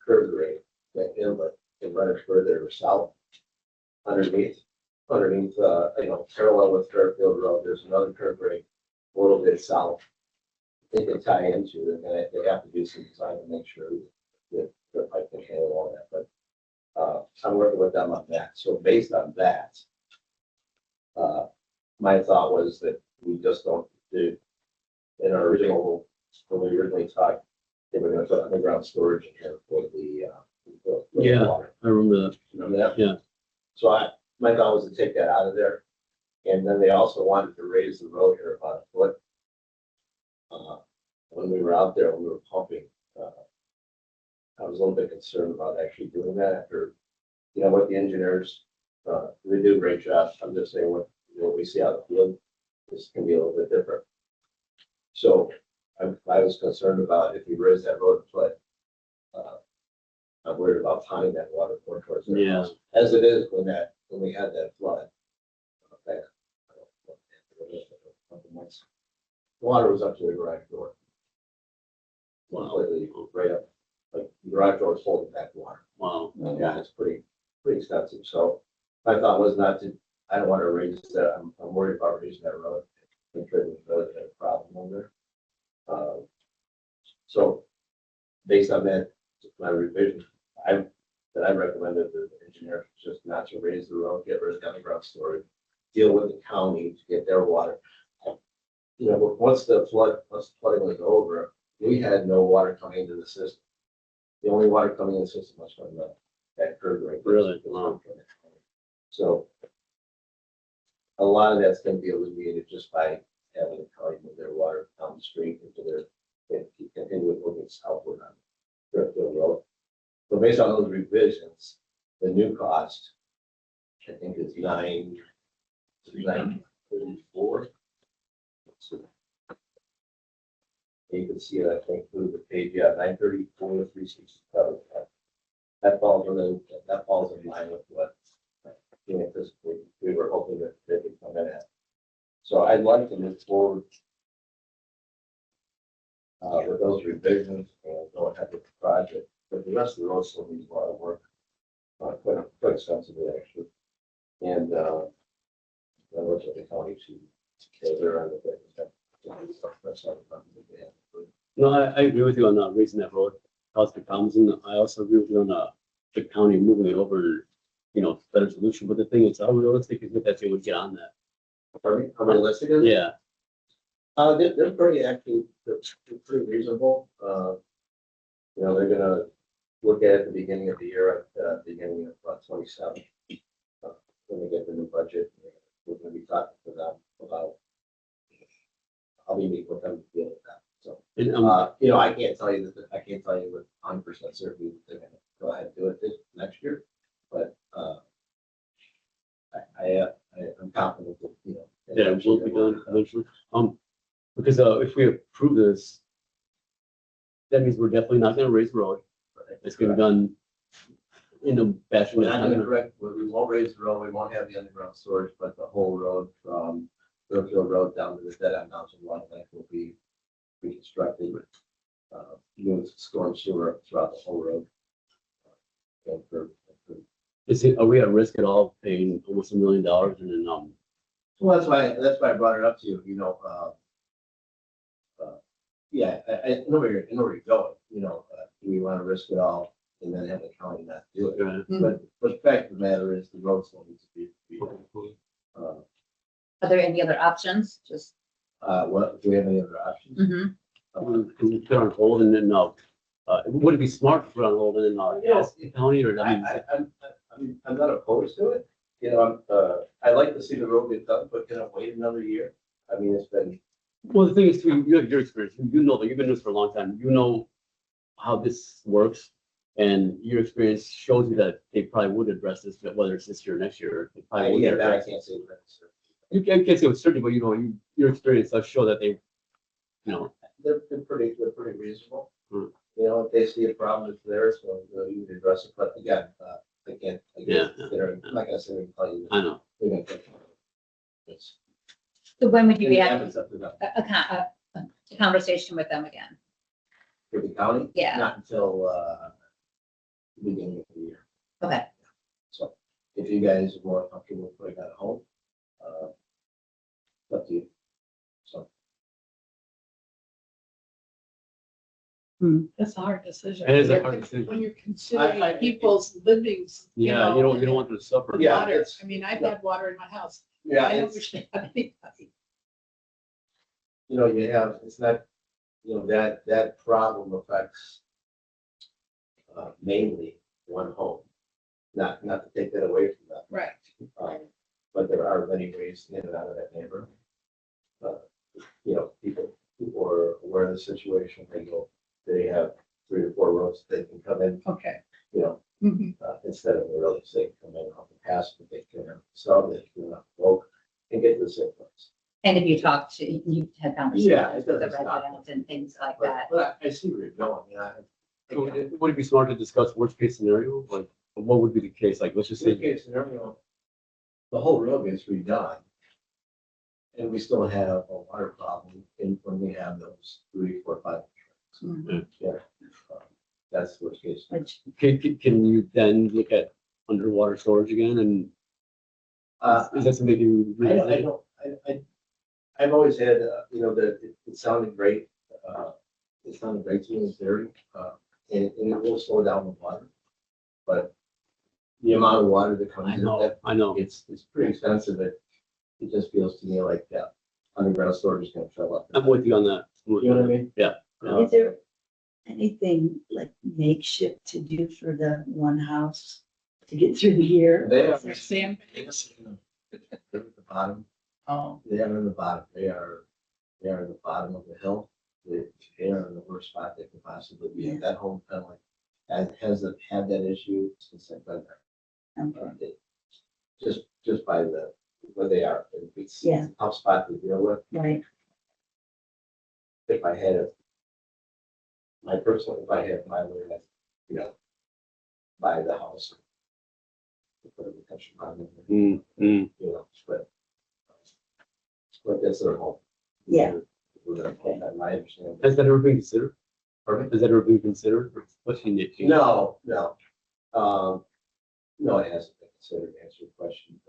curve rate, that inlet, and run it further south underneath, parallel with Fairfield Road. There's another curve rate a little bit south. They can tie into, and then they have to do some design to make sure that the pipe can handle all that. But I'm working with them on that. So based on that, my thought was that we just don't do, in our original, when we originally talked, they were going to put underground storage in here for the Yeah. water. I remember that. Remember that? Yeah. So my thought was to take that out of there. And then they also wanted to raise the road here about a foot. When we were out there, when we were pumping, I was a little bit concerned about actually doing that after, what the engineers, they do a great job. I'm just saying what we see out of the field, this can be a little bit different. So I was concerned about if we raise that road a foot, I'm worried about tying that water more towards their Yeah. house. As it is when we had that flood. Okay. The water was up to the garage door. Completely right up, like the garage door was holding back water. Wow. Yeah, it's pretty extensive. So my thought was I don't want to raise that. I'm worried about raising that road. Contributing to a problem over there. So based on that, my revision, I recommended the engineer just not to raise the road, get rid of the underground storage, deal with the county to get their water. Once the flooding was over, we had no water coming into the system. The only water coming in the system was from that curve rate. Really? Wow. So a lot of that's going to be alleviated just by having the county move their water down the street into continue moving southward on Fairfield Road. So based on those revisions, the new cost, I think is $934. You can see it, I think, through the page, yeah, 934, 367. That falls in line with what we were hoping that they would come in at. So I'd like to move forward with those revisions and go ahead with the project. But the rest of the road still needs a lot of work, quite extensively actually. And I look at the county to they're on the thing. That's not a problem that they have. No, I agree with you on raising that road, cause the problems, and I also agree with you on the county moving it over, better solution. But the thing is, how realistic is it that they would get on that? Pardon me? How realistic is it? Yeah. They're pretty actually, they're pretty reasonable. They're gonna look at the beginning of the year, at the beginning of 27. When they get the new budget, we're gonna be talking to them about. I'll be meeting with them to deal with that. So, And, I can't tell you with 100% certainty that they're gonna go ahead and do it this next year, but I'm confident that that it will be done eventually. Because if we approve this, that means we're definitely not going to raise the road. It's going to be done in a fashion. We're not gonna correct, we won't raise the road, we won't have the underground storage, but the whole road from Fairfield Road down to the dead end mountain line will be reconstructed with new storm sewer throughout the whole road. Are we at risk at all of paying almost $1 million and then Well, that's why I brought it up to you, yeah, I know where you're going, do we want to risk it all and then have the county not do it? But the fact of the matter is the road still needs to be. Are there any other options? Just, Do we have any other options? mhm. can we put on hold and then, would it be smart to put on hold and then, ask the county or, I mean, I'm not opposed to it. You know, I'd like to see the road get done, but can I wait another year? I mean, it's been, well, the thing is, too, you have your experience, you know, that you've been doing this for a long time, you know how this works. And your experience shows you that they probably would address this, but whether it's this year or next year, they probably would. yeah, that I can't say that. You can't say with certainty, but you know, your experience does show that they, you know, They're pretty reasonable. Hmm. You know, if they see a problem, it's there, so you can address it, but again, I can't, Yeah. I'm not gonna say they can tell you. I know. They're gonna take it. It's- So when would you be in the having end, it's up to them. a conversation with them again? For the county? Yeah. Not until, beginning of the year. Okay. So if you guys are more comfortable putting that home, it's up to you. So. That's a hard decision. It is a hard decision. When you're considering I- people's livings. Yeah, you don't want them to suffer. Yeah, Water, it's- I mean, I've had water in my house. Yeah, I don't it's, wish to have anybody. you know, you have, it's not, you know, that problem affects mainly one home. Not to take that away from them. Right. But there are many ways to get it out of that neighborhood. You know, people are aware of the situation, they have 3 or 4 roads they can come in, Okay. you know, Mhm. instead of the roads they come in off the pass, but they can sell, they can walk and get to the same place. And if you talk to, you had Yeah, conversations it with the doesn't stop. residents and things like But, that. but I see where you're going, So would it be smart to discuss worst case scenario? Like, what would be the case? Like, let's just Worst say, case scenario, the whole road gets redone. And we still have a water problem when we have those 3, 4, 5. Mhm. Yeah. That's worst case. Which, can you then look at underwater storage again? And is that something you? I've always had, you know, that it sounded great. It sounded great to me in theory, and it will slow down the water. But the amount of water that I comes in, know, I know. it's pretty expensive. It just feels to me like that underground storage is gonna fill up. I'm with you on that. I'm with You know what I you. mean? Yeah. Is there anything like makeshift to do for the one house to get through the year? They are. Is there sandbags? They're at the bottom. Oh, They are in the bottom. They are in the bottom of the hill. They are in the worst spot they could possibly be. Yeah. That home kind of like hasn't had that issue since I've been there. Okay. Just by where they are. It's Yeah. a tough spot to deal with. Right, If I had it, if I had my way, that, you know, buy the house. Put a retention pond in there, you know, but that's their home. yeah. We're gonna put that, my understanding. Has that ever been considered? Pardon? Has that ever been considered? Especially Nick? No. No, it hasn't been considered, to answer your question.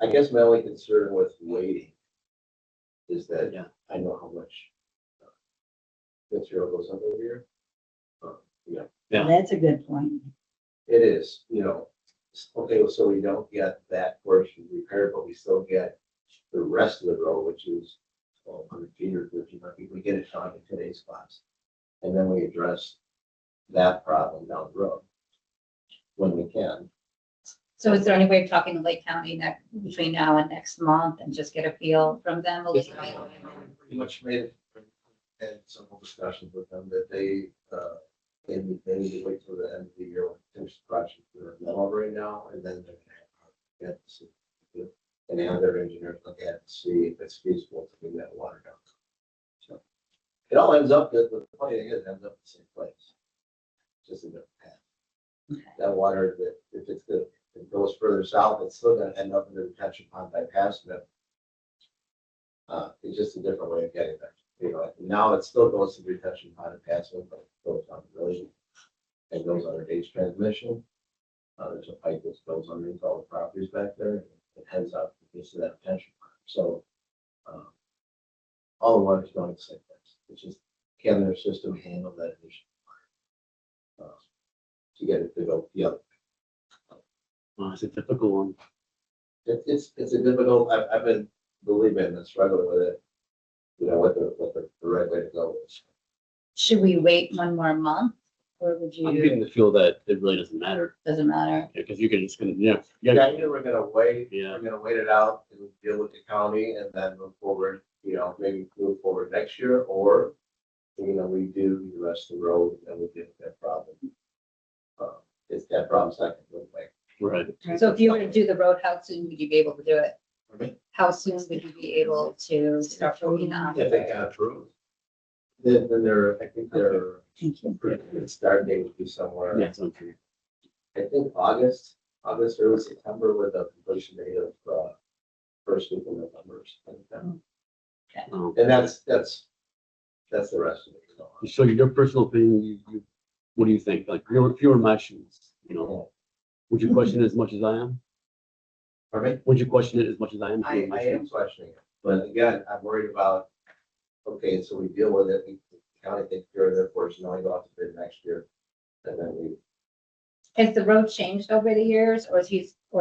I guess my only concern with waiting is that Yeah. I know how much material goes up over here. Yeah, Yeah. That's a good point. it is, you know, okay, so we don't get that portion repaired, but we still get the rest of the road, which is 100 feet or 1,300 feet. We get it done in today's class. And then we address that problem down the road when we can. So is there any way of talking to Lake County between now and next month and just get a feel from them a little bit? Pretty much had some discussions with them that they need to wait till the end of the year to finish the project for the middle right now, and then they're gonna have to see. And have their engineers look at it and see if it's feasible to bring that water down. So it all ends up, the funny thing is, it ends up in the same place. Just a different path. Okay. That water, that if it goes further south, it's still gonna end up in the retention pond by passing it. It's just a different way of getting there. You know, now it still goes to the retention pond and passing, but it goes down the road. It goes under H transmission. There's a pipe that goes underneath all the properties back there. It heads up into that retention pond. So all the water's going to the same place. It's just, can their system handle that initial water? To get it to go the other. It's a difficult one. It's a difficult, believe me, I've been struggling with it. You know, what the right way to Should we wait one more month or would I'm getting you, the feel that it really doesn't matter, doesn't matter? because you can just, Yeah, either we're gonna wait, Yeah. we're gonna wait it out and deal with the county and then move forward, maybe move forward next year, or, we do the rest of the road and we deal with that problem. If that problem's not gonna go away. right. So if you were to do the road, how soon would you be able to do it? Pardon me? How soon would you be able to start working on If they it? got approved. Then I think their Thank you. start date would be somewhere. Yeah, sounds good. I think August, early September with a completion date of, first week of November. Something like that. And that's the rest of it. So your personal opinion, what do you think? Like, if you were in my shoes, would you question it as much as I am? Pardon me? Would you question it as much as I am? I am questioning it, but again, I'm worried about, okay, so we deal with it, the county takes care of it, of course, now I go out to bid next year. And then we, Has the road changed over the years or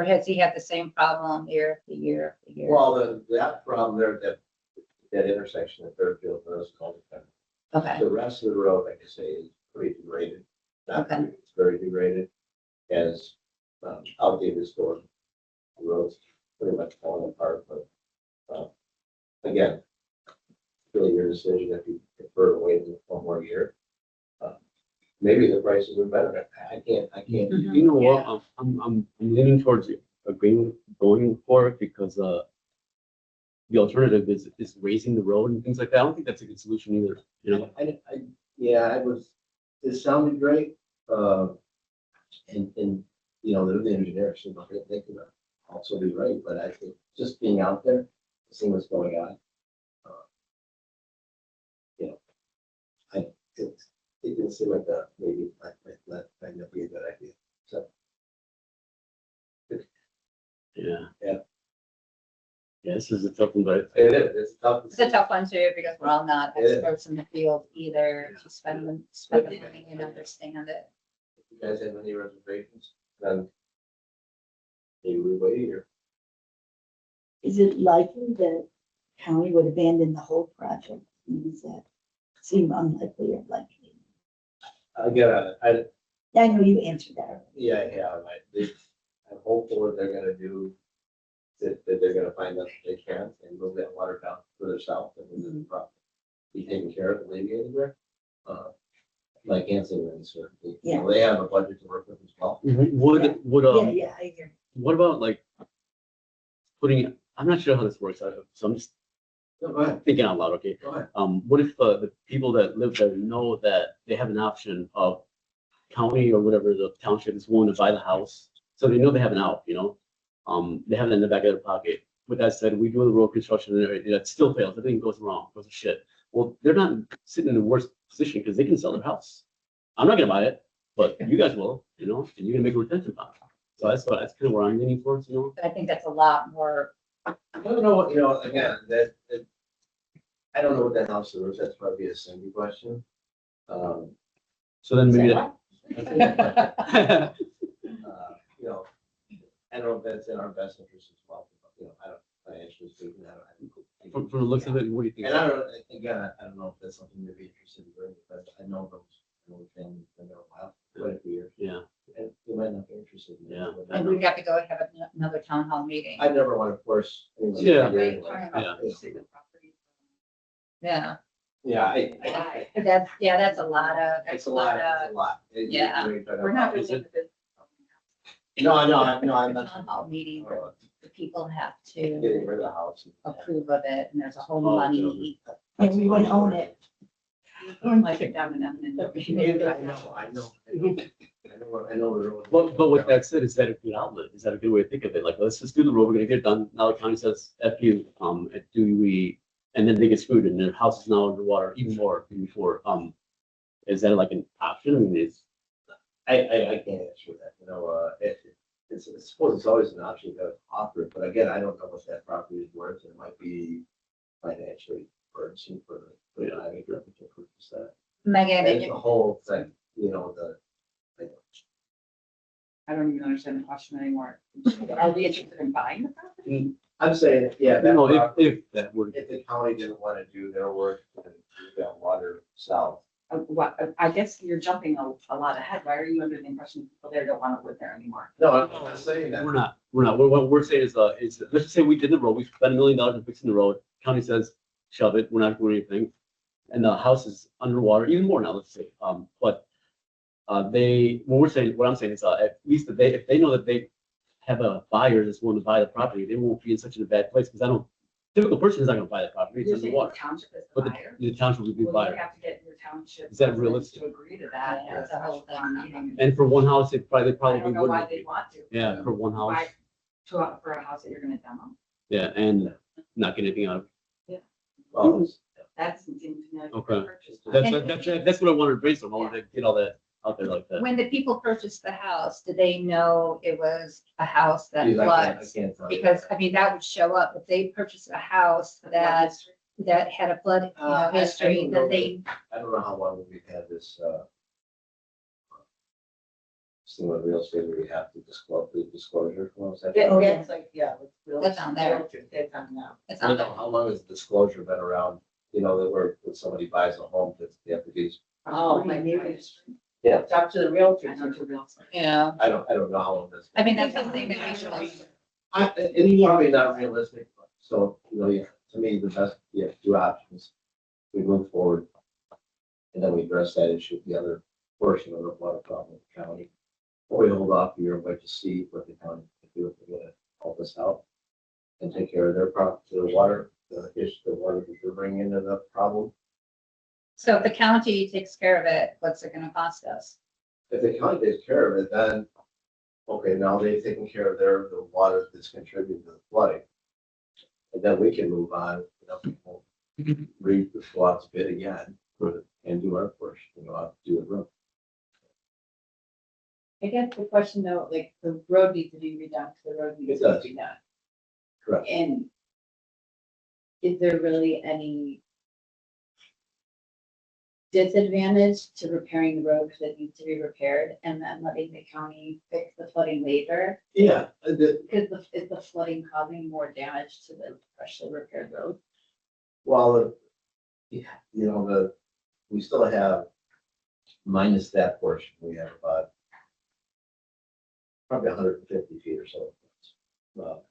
has he had the same problem year after year after year? well, that problem there, that intersection at Fairfield, those called it. Okay, The rest of the road, like I say, is pretty degraded. Not Okay. pretty, it's very degraded. As outdated store. The road's pretty much falling apart, but again, really your decision if you prefer to wait one more year. Maybe the prices are better. I can't. Mhm. You know what? I'm leaning towards agreeing, going for it because the alternative is raising the road and things like that. I don't think that's a good solution either, Yeah, it sounded great. And the engineer should look at thinking about also be right, but I think just being out there, seeing what's going on. It didn't seem like that, maybe might not be a good idea. So, Yeah. Yeah. Yeah, this is a tough one, but it is, it's tough. it's a tough one too, because we're all not It is. experts in the field either to spend the money and understand it. If you guys have any reservations, then maybe we wait a year. Is it likely that county would abandon the whole project? Does that seem unlikely or likely? I I know you answered that. Yeah, I'm hopeful that they're gonna do, that they're gonna find out that they can and move that water down further south and then the problem be taken care of, alleviated there. Like Anson and sir, they have a budget to work with as well. Yeah, I hear. what about like I'm not sure how this works, so I'm just No, go ahead, thinking out loud, okay? go ahead. What if the people that live there know that they have an option of county or whatever the township is willing to buy the house? So they know they have an out, they have it in the back of their pocket. With that said, we do the road construction and it still fails. Everything goes wrong, goes to shit. Well, they're not sitting in the worst position because they can sell their house. I'm not gonna buy it, but you guys will, and you're gonna make a retention bond. So that's kind of where I'm leaning towards, But I think that's a lot more, I don't know what, again, I don't know what that house is, that's probably a Cindy question. So then maybe I don't know if that's in our best interest as well, I don't financially speaking, from the looks of it, what do you think? And I don't know if that's something you'd be interested in doing, but I know those families been there a while, quite a few years, Yeah, and you might not be interested. In Yeah. and we have to go have another town hall meeting. I never want to force. anyone to Yeah. do anything. Yeah, Yeah, that's a lot of, it's a lot, it's a lot. Yeah. We're not Is doing it- the No, I'm town not. hall meeting where uh, the people have Getting to rid of the house. approve of it, and there's a whole Oh, money. And we wouldn't own it. Like it down and down and then. I know. the road. but with that said, is that a good outlet? Is that a good way to think of it? Like, let's just do the road, we're gonna get it done. Now the county says, F you, and then they get screwed and their house is now underwater even more than before. Is that like an option? I mean, I can't answer that, I suppose it's always an option to offer it, but again, I don't know what that property is worth, it might be financially burdensome for the highway director to purchase that. Megan, And the whole thing, I don't even understand the question anymore. Are we interested in buying the property? I'm saying, yeah, that no, property, if that were, if the county didn't want to do their work and move that water south, I guess you're jumping a lot ahead. Why are you under the impression people there don't want to live there anymore? No, I'm not saying that. We're not. What we're saying is, let's just say we did the road, we spent $1 million on fixing the road. County says, shove it, we're not doing anything. And the house is underwater, even more now, let's say. But what I'm saying is, at least if they know that they have a buyer that's willing to buy the property, they won't be in such a bad place, because typical person is not gonna buy the property, it's You're saying underwater. the township is the But buyer? the township would be the Well, you buyer. have to get your township. Is that residents realistic? To agree to that. Yeah, That's it's a whole a whole thing. meeting. And for one house, they I probably don't know why wouldn't. they want to. Yeah, for one house, Why, for a house that you're gonna demo. yeah, and not get anything out of it. Well, That doesn't seem to me like a Okay. purchase. That's what I wanted to brainstorm. I wanted to get all that out there like that. When the people purchased the house, did they know it was a house that geez, I floods? can't tell you. Because, I mean, that would show up if they purchased a house that had a flood, I history, don't then know. they, I don't know how long we've had this, thing with real estate where you have to disclose the disclosure forms. That's like, yeah. That's on there. That's on now. it's I not don't know how long has disclosure been around, you know, that where when somebody buys a home, that they have to be. Oh, my neighbors. Yeah. Talk to the realtor. I know to real estate. Yeah, I don't know how long this. I mean, that's something that we should. It's probably not realistic, so, you know, yeah, to me, the best, yeah, two options. We move forward. And then we address that issue, the other portion of the water problem with the county. Or we hold off a year and wait to see what the county can do if they're gonna help us out. And take care of their problem, the water, the issue, the water that they're bringing into the problem. So if the county takes care of it, what's it gonna cost us? If the county takes care of it, then, okay, now they've taken care of the water that's contributing to the flooding. And then we can move on, you know, people read the SWAT's bid again, and do our portion, you know, do the road. I guess the question though, like the road needs to be redone, because the road needs It to does. be done. Correct. And is there really any disadvantage to repairing the road because it needs to be repaired and then letting the county fix the flooding later? Yeah, Because is the flooding causing more damage to the freshly repaired road? well, yeah, you know, we still have, minus that portion, we have about probably 150 feet or so.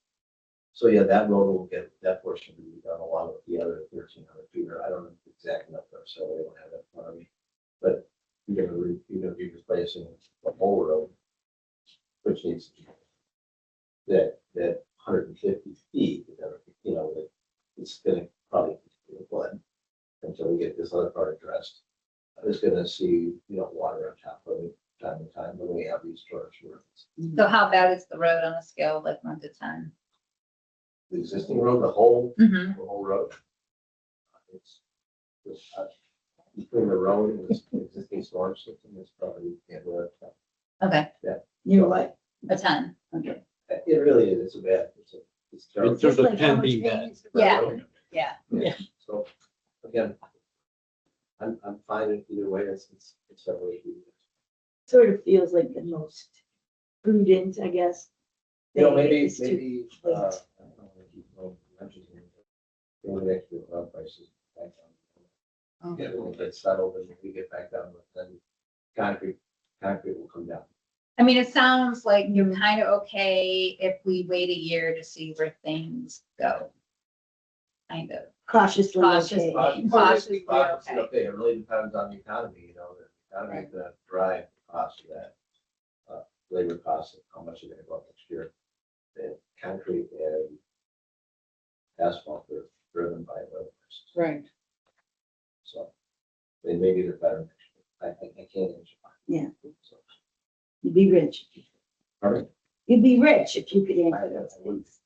So yeah, that road will get, that portion will be done along with the other 1,300 feet, or I don't know the exact number, so I don't have that in front of me. But you're gonna be replacing the whole road, which needs to be that 150 feet, you know, that it's gonna probably flood until we get this other part addressed. It's gonna see, you know, water on top of it time to time when we have these storage rooms. So how bad is the road on a scale of like 1 to 10? The existing road, the whole road. It's between the road and the existing storage system is probably, yeah, we're at 10. Okay, You're what? a 10, okay, It really is, it's a bad, it's terrible. In terms of Just like how 10 much being pain bad. is the Yeah. road. yeah. So, again, I'm fine in either way, it's several issues. Sort of feels like the most prudent, I guess. You know, thing maybe, is to maybe, wait. I don't know if you know, mentioned here, maybe next year, oil prices back down. Yeah, when it gets settled and we get back down, then concrete will come down. I mean, it sounds like you're kind of okay if we wait a year to see where things go. Kind of Cautiously. cautiously, okay. cautiously, Obviously, okay. okay, it really depends on the economy, you know, the economy is gonna drive the cost of that. Labor costs, how much are they go up next year? And concrete and asphalt are driven by oil prices. Right. So they may get it better next year. I can't answer. Yeah. So, You'd be rich. pardon? You'd be rich if you could I answer those wouldn't- things.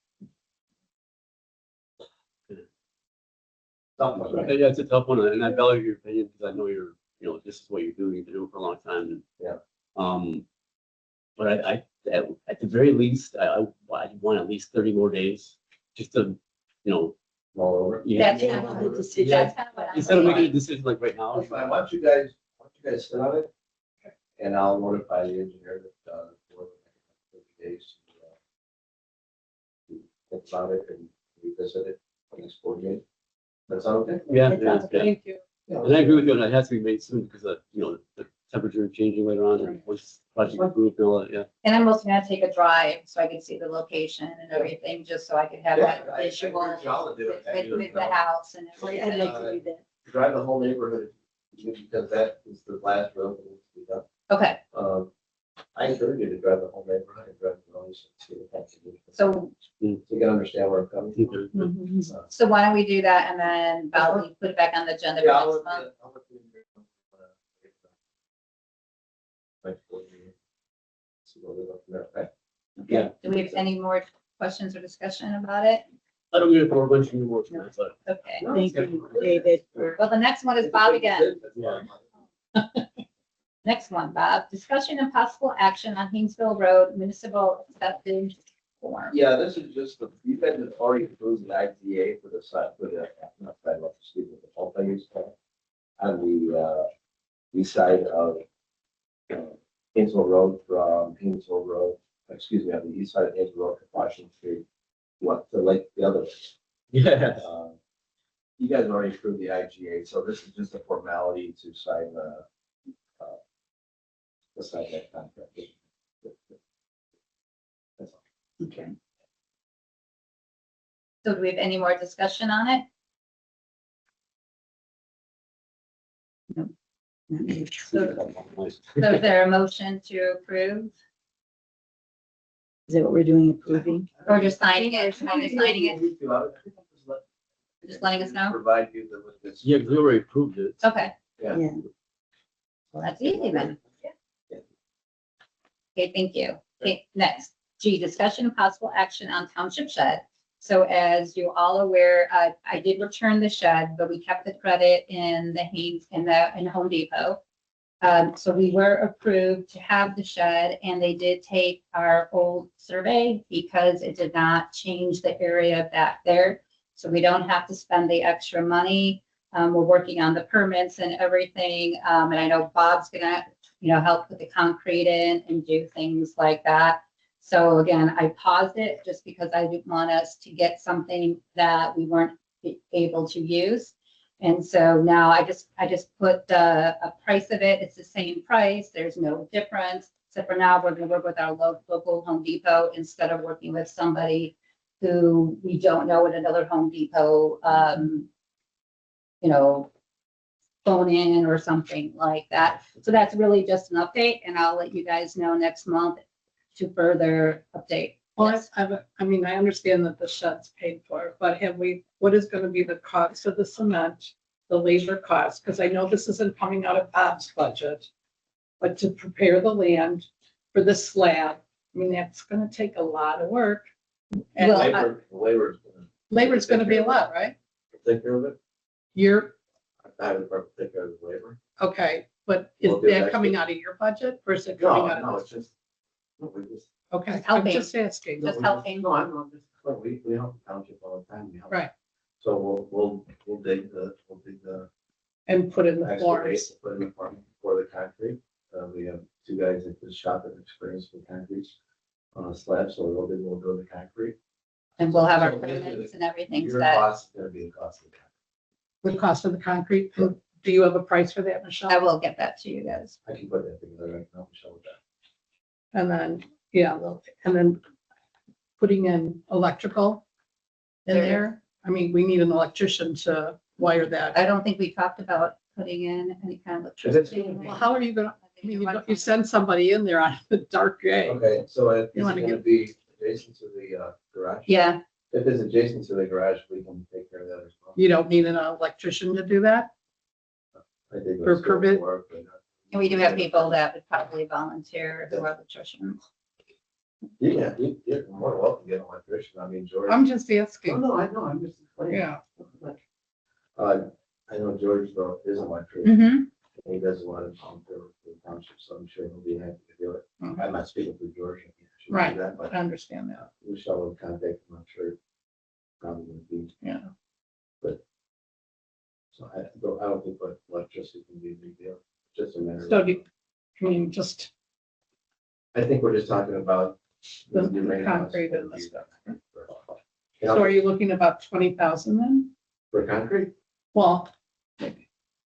Something like that. Yeah, it's a tough one, and I value your opinion because I know this is what you're doing, you've been doing it for a long time. Yeah. But at the very least, I want at least 30 more days, just to, Roll over. yeah. That's kind of the decision. That's kind of what I'm Instead of saying. making a decision like right now. I want you guys sit on it, and I'll notify the engineer that, for the next 30 days. To think about it and revisit it next board meeting. That's okay? Yeah, That yeah, sounds yeah. Thank you. And I agree with you, and it has to be made soon because, the temperature changing later on and once project approved and all that, yeah. And I'm also gonna take a drive so I can see the location and everything, just so I could have Yeah, that I visual encourage y'all to do it. with the house and I'd everything. like to do that. Drive the whole neighborhood, because that is the last road that needs to be done. Okay, I encourage you to drive the whole neighborhood and drive the roads and see what that's. so, You can understand where I'm coming from. Mhm. so why don't we do that and then Val, we put it back on the agenda for Yeah, I'll next month? look in here. Like, for you. See what we go from there, okay? Yeah. Do we have any more questions or discussion about it? I don't get it for a bunch of new work, but. Okay, Thank you, David, for well, the next one is Bob again. Yeah. Next one, Bob, discussion and possible action on Haynesville Road municipal acceptance form. Yeah, this is just the, you guys have already approved the IGA for the side, for the, not sidewalk, excuse me, the multi-use plan. On the, east side of, Hinsville Road from Hinsville Road, excuse me, on the east side of Hinsville Road to Washington Street. What, the lake, the other way. Yeah. You guys already approved the IGA, so this is just a formality to sign the sign that contract. That's all. Okay. So do we have any more discussion on it? So is there a motion to approve Is that what we're doing, approving? or just signing it, signing it, just letting us know? Provide you with this. Yeah, 'cause we already approved it. Okay, Yeah. Yeah. well, that's easy then. Okay, thank you. Okay, next, G, discussion and possible action on township shed. So as you all aware, I did return the shed, but we kept the credit in the Haynes, in Home Depot. So we were approved to have the shed and they did take our old survey because it did not change the area back there. So we don't have to spend the extra money. We're working on the permits and everything. And I know Bob's gonna, help put the concrete in and do things like that. So again, I paused it just because I didn't want us to get something that we weren't able to use. And so now I just put a price of it. It's the same price. There's no difference. Except for now, we're gonna work with our local Home Depot instead of working with somebody who we don't know at another Home Depot, phone in or something like that. So that's really just an update and I'll let you guys know next month to further update. Well, Yes. I understand that the shed's paid for, but what is gonna be the cost of the cement, the labor cost? Because I know this isn't coming out of Bob's budget. But to prepare the land for the slab, that's gonna take a lot of work. And Well, labor's gonna be a lot, right? Take care of it. You're, I would probably take care of the labor. okay, but is We'll do that that. coming out of your budget or is it No, coming out no, of? it's just. No, we just. Okay, I'm helping. just asking. Just helping. No, I'm not, just, well, we help the township all the time. We help. Right. So we'll dig the And put in the excavate, forms. put in the form for the concrete. We have two guys at the shop that have experience with concrete on a slab, so we'll build the concrete. And we'll have our So basically, permits and everything Your set. cost is gonna be the cost of the concrete. The cost of the concrete. And do you have a price for that, Michelle? I will get that to you guys. I can put that together right now, Michelle, with that. And then, yeah, and then putting in electrical in there. We need an electrician to wire that. I don't think we talked about putting in any kind of electricity. Well, how are you gonna, you send somebody in there on a dark day. Okay, so is You it wanna gonna get- be adjacent to the garage? Yeah, If it's adjacent to the garage, we can take care of that as well. You don't need an electrician to do that? I think For it's still permit? work, but, and we do have people that would probably volunteer who are electricians. Yeah, you're more than welcome to get an electrician. George. I'm just Oh, asking. no, I know, I'm just explaining. Yeah, I know George though is an electrician. Mm-hmm. He does a lot of volunteer work for the township, so I'm sure he'll be happy to do it. Mhm. I'm not speaking for George. I should do Right. that, I but understand that. Michelle will contact him, I'm sure. Probably gonna be. Yeah. So I don't think that electricity can be a big deal, just a matter So of. just I think we're just talking about. the main house. concrete and the stuff. You So know, are you looking about 20,000 then? For concrete, Well,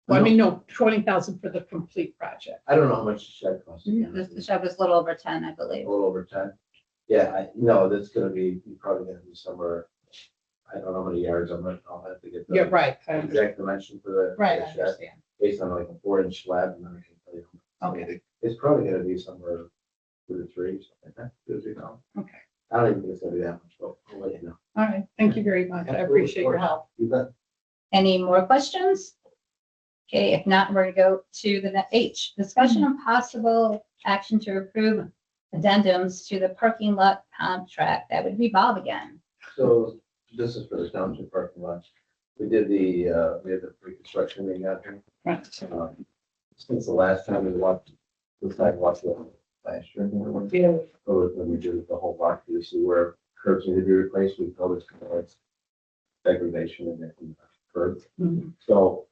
Well, I mean, no, 20,000 for the complete project. I don't know how much the shed costs. The shed was a little over 10, I A believe. little over 10. Yeah, that's gonna be, you're probably gonna be somewhere, I don't know how many yards, I'll have to get Yeah, the right. exact dimension for the. Right, the I shed, understand. based on like a 4-inch slab, and then I can tell you. Okay. It's probably gonna be somewhere 2 to 3, something like that, 2 to 3 pounds. Okay. I don't even think it's gonna be that much, but I'll let you know. All right. Thank you very much. I appreciate your help. You bet. Any more questions? Okay, if not, we're gonna go to the H, discussion of possible action to approve addendums to the parking lot contract. That would be Bob again. So this is for the township parking lot. We had the pre-construction meeting out here. Right. Since the last time we walked, the sidewalk last year. Yeah. Or when we did the whole walk, you see where curbs need to be replaced, we felt it's kind of like degradation in the curb. Mhm. So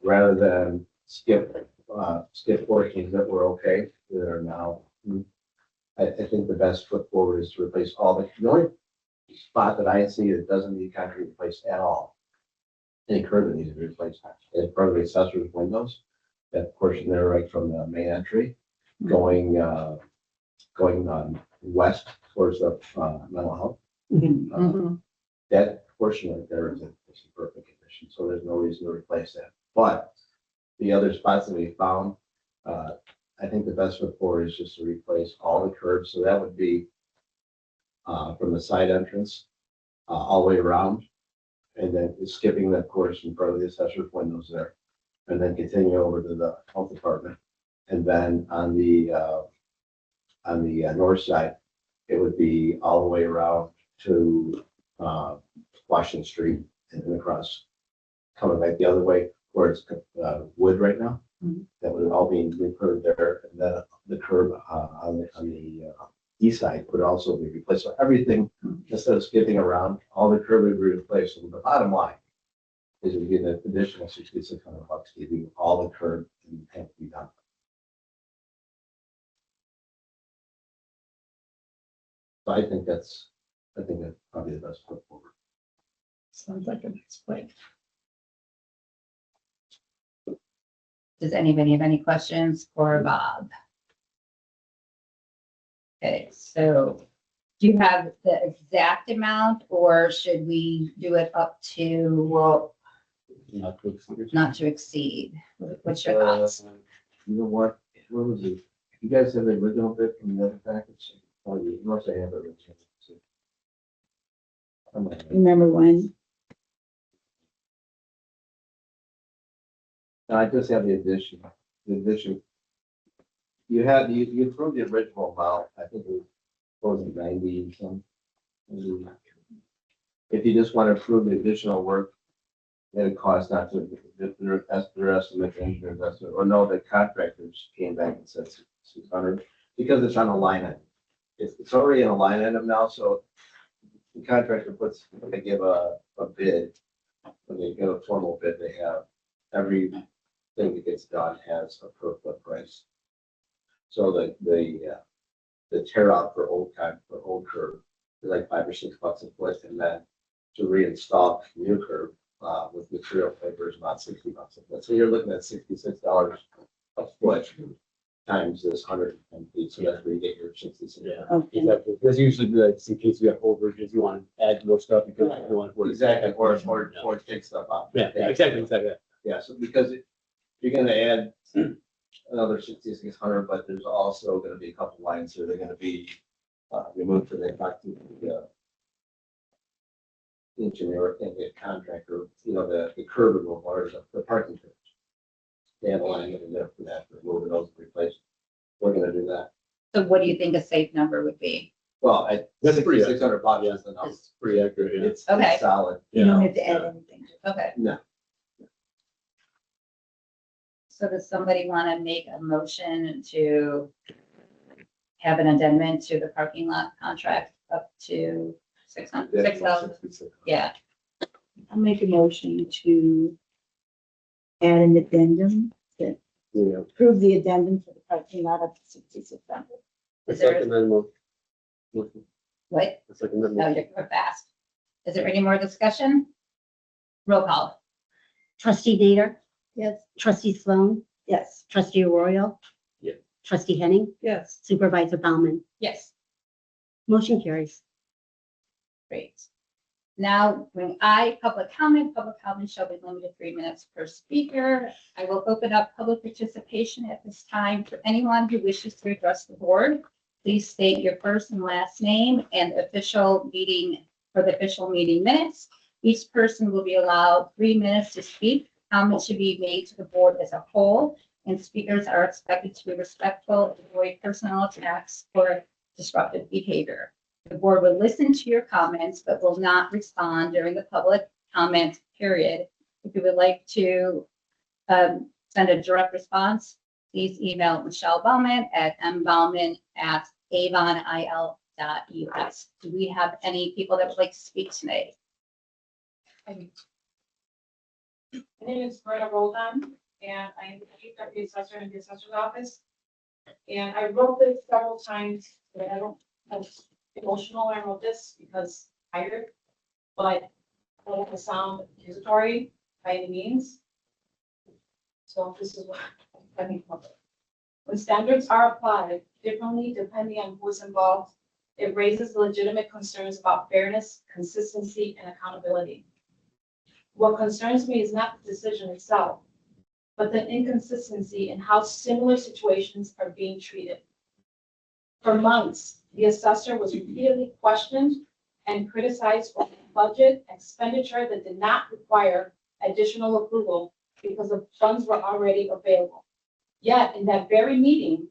rather than skip portions that were okay, that are now, I think the best foot forward is to replace all the only spot that I see that doesn't need concrete replaced at all. Any curb that needs to be replaced is part of the accessories windows. That portion there, right from the main entry, going west towards the mental health. Mhm. That portion right there is in perfect condition, so there's no reason to replace that. But the other spots that we found, I think the best foot forward is just to replace all the curbs. So that would be from the side entrance all the way around, and then skipping that course in front of the assessor's windows there, and then continue over to the health department. And then on the north side, it would be all the way around to Washington Street and then across, coming back the other way where it's wood right now. Mhm. That would all be repaired there, and then the curb on the east side would also be replaced. So everything, instead of skipping around, all the curb would be replaced. So the bottom line is we get an additional $6,600 to do all the curb and have to be done. So I think that's probably the best foot forward. Sounds like a nice plan. Does anybody have any questions for Bob? Okay, so do you have the exact amount or should we do it up to, well, Not to exceed. not to exceed? What's your thoughts? You know what was it? You guys have the original bit from the other package? Oh, you must have it original. Remember when? No, I just have the addition. The addition. You approved the original amount, I think it was 90 or something. If you just want to approve the additional work, then it costs not to, their estimate, the engineer's estimate, or no, the contractors came back and said 600, because it's on a line item. It's already in a line item now, so the contractor when they give a bid, when they give a formal bid, they have everything that gets done has a per foot price. So the tear out for old curb is like $5 or $6 a foot, and then to reinstall new curb with material paper is about $60 a foot. So you're looking at $66 a foot times this 110 feet. So that's where you get your 66. Yeah, Okay. exactly. That's usually like in case you have old versions, you want to add more stuff because you want to. Exactly, or take stuff out. Yeah, exactly. Yeah, so because you're gonna add another 6,600, but there's also gonna be a couple lines here, they're gonna be removed for the engineer and the contractor, the curb removal or the parking curb. They have a line in there for that, for removing those and replacing. We're gonna do that. So what do you think a safe number would be? Well, That's pretty- $6,600 is the number. It's pretty accurate, yeah. It's Okay. solid. You don't have to add anything. Okay, No. so does somebody want to make a motion to have an amendment to the parking lot contract up to 6,000? Yeah, I'll make a motion to add an addendum that Yeah. approve the addendum for the parking lot up to 6,600. Is there- Second that motion. what? Second that Oh, motion. you're fast. Is there any more discussion? Roll call. Trustee Nader, Yes. Trustee Sloan, Yes. trustee Arroyo. Yeah. Trustee Henning, Yes. supervisor Bauman. Yes. Motion carries. Great. Now, when public comment shall be limited to 3 minutes per speaker. I will open up public participation at this time for anyone who wishes to address the board. Please state your first and last name and the official meeting minutes. Each person will be allowed 3 minutes to speak. Comments should be made to the board as a whole, and speakers are expected to be respectful, avoid personal attacks or disruptive behavior. The board will listen to your comments, but will not respond during the public comment period. If you would like to send a direct response, please email Michelle Bauman at mbauman@avonil.us. Do we have any people that would like to speak today? My name is Brenda Roldan, and I am the chief deputy assessor in the assessor's office. And I wrote this several times, but I don't, I was emotional when I wrote this because I'm tired, but I don't want to sound accusatory by any means. So this is what I mean. When standards are applied differently depending on who is involved, it raises legitimate concerns about fairness, consistency, and accountability. What concerns me is not the decision itself, but the inconsistency in how similar situations are being treated. For months, the assessor was repeatedly questioned and criticized for budget expenditure that did not require additional approval because the funds were already available. Yet, in that very meeting,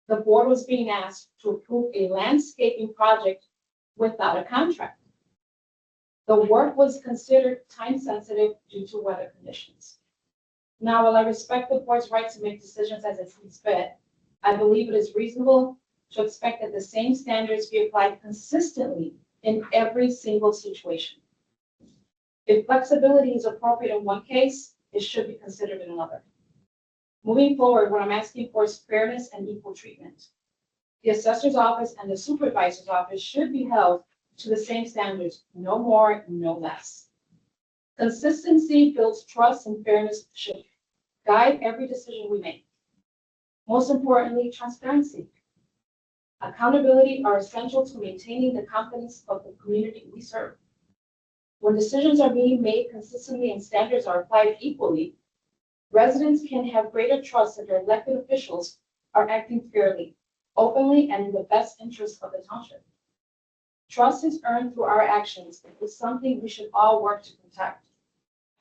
the board was being asked to approve a landscaping project without a contract. The work was considered time-sensitive due to weather conditions. Now, while I respect the board's right to make decisions as it sees fit, I believe it is reasonable to expect that the same standards be applied consistently in every single situation. If flexibility is appropriate in one case, it should be considered in another. Moving forward, what I'm asking for is fairness and equal treatment. The assessor's office and the supervisor's office should be held to the same standards, no more, no less. Consistency builds trust, and fairness should guide every decision we make. Most importantly, transparency. Accountability are essential to maintaining the confidence of the community we serve. When decisions are being made consistently and standards are applied equally, residents can have greater trust that their elected officials are acting fairly, openly, and in the best interest of the township. Trust is earned through our actions. It is something we should all work to protect.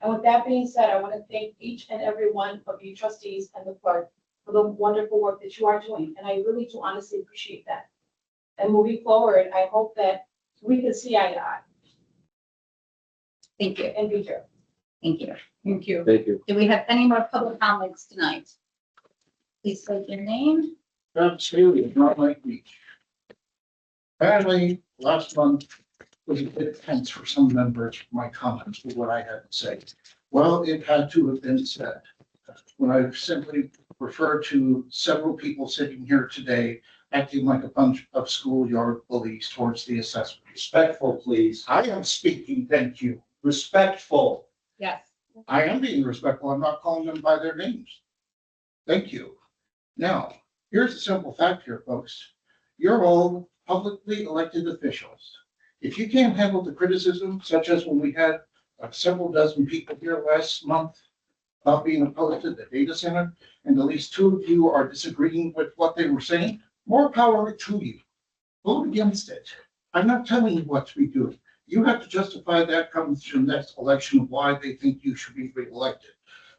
And with that being said, I want to thank each and every one of you trustees and the clerk for the wonderful work that you are doing. And I really do honestly appreciate that. And moving forward, I hope that we can see eye to eye Thank you. and be here. Thank you. Thank you. Thank you. Do we have any more public comments tonight? Please state your name. Absolutely, not like me. Apparently, last month was a bit tense for some members, my comments for what I had to say. Well, it had to have been said. When I simply refer to several people sitting here today acting like a bunch of schoolyard bullies towards the assessment. Respectful, please. I am speaking, thank you. Respectful. Yes. I am being respectful. I'm not calling them by their names. Thank you. Now, here's the simple fact here, folks. You're all publicly elected officials. If you can't handle the criticism, such as when we had several dozen people here last month about being opposed to the data center, and at least two of you are disagreeing with what they were saying, more power to you. Vote against it. I'm not telling you what to be doing. You have to justify that coming to the next election of why they think you should be reelected.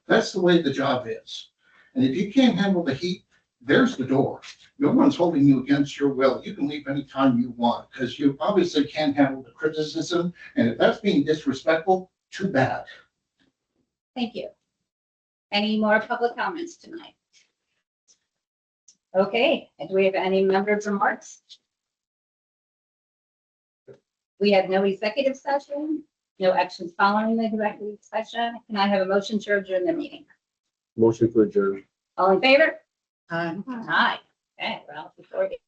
That's the way the job is. And if you can't handle the heat, there's the door. No one's holding you against your will. You can leave anytime you want because you obviously can't handle the criticism. And if that's being disrespectful, too bad. Thank you. Any more public comments tonight? Okay, and do we have any members' remarks? We have no executive session, no actions following the executive session. Can I have a motion to adjourn the meeting? Motion to adjourn. All in favor? Aye. Aye. Okay, well, before we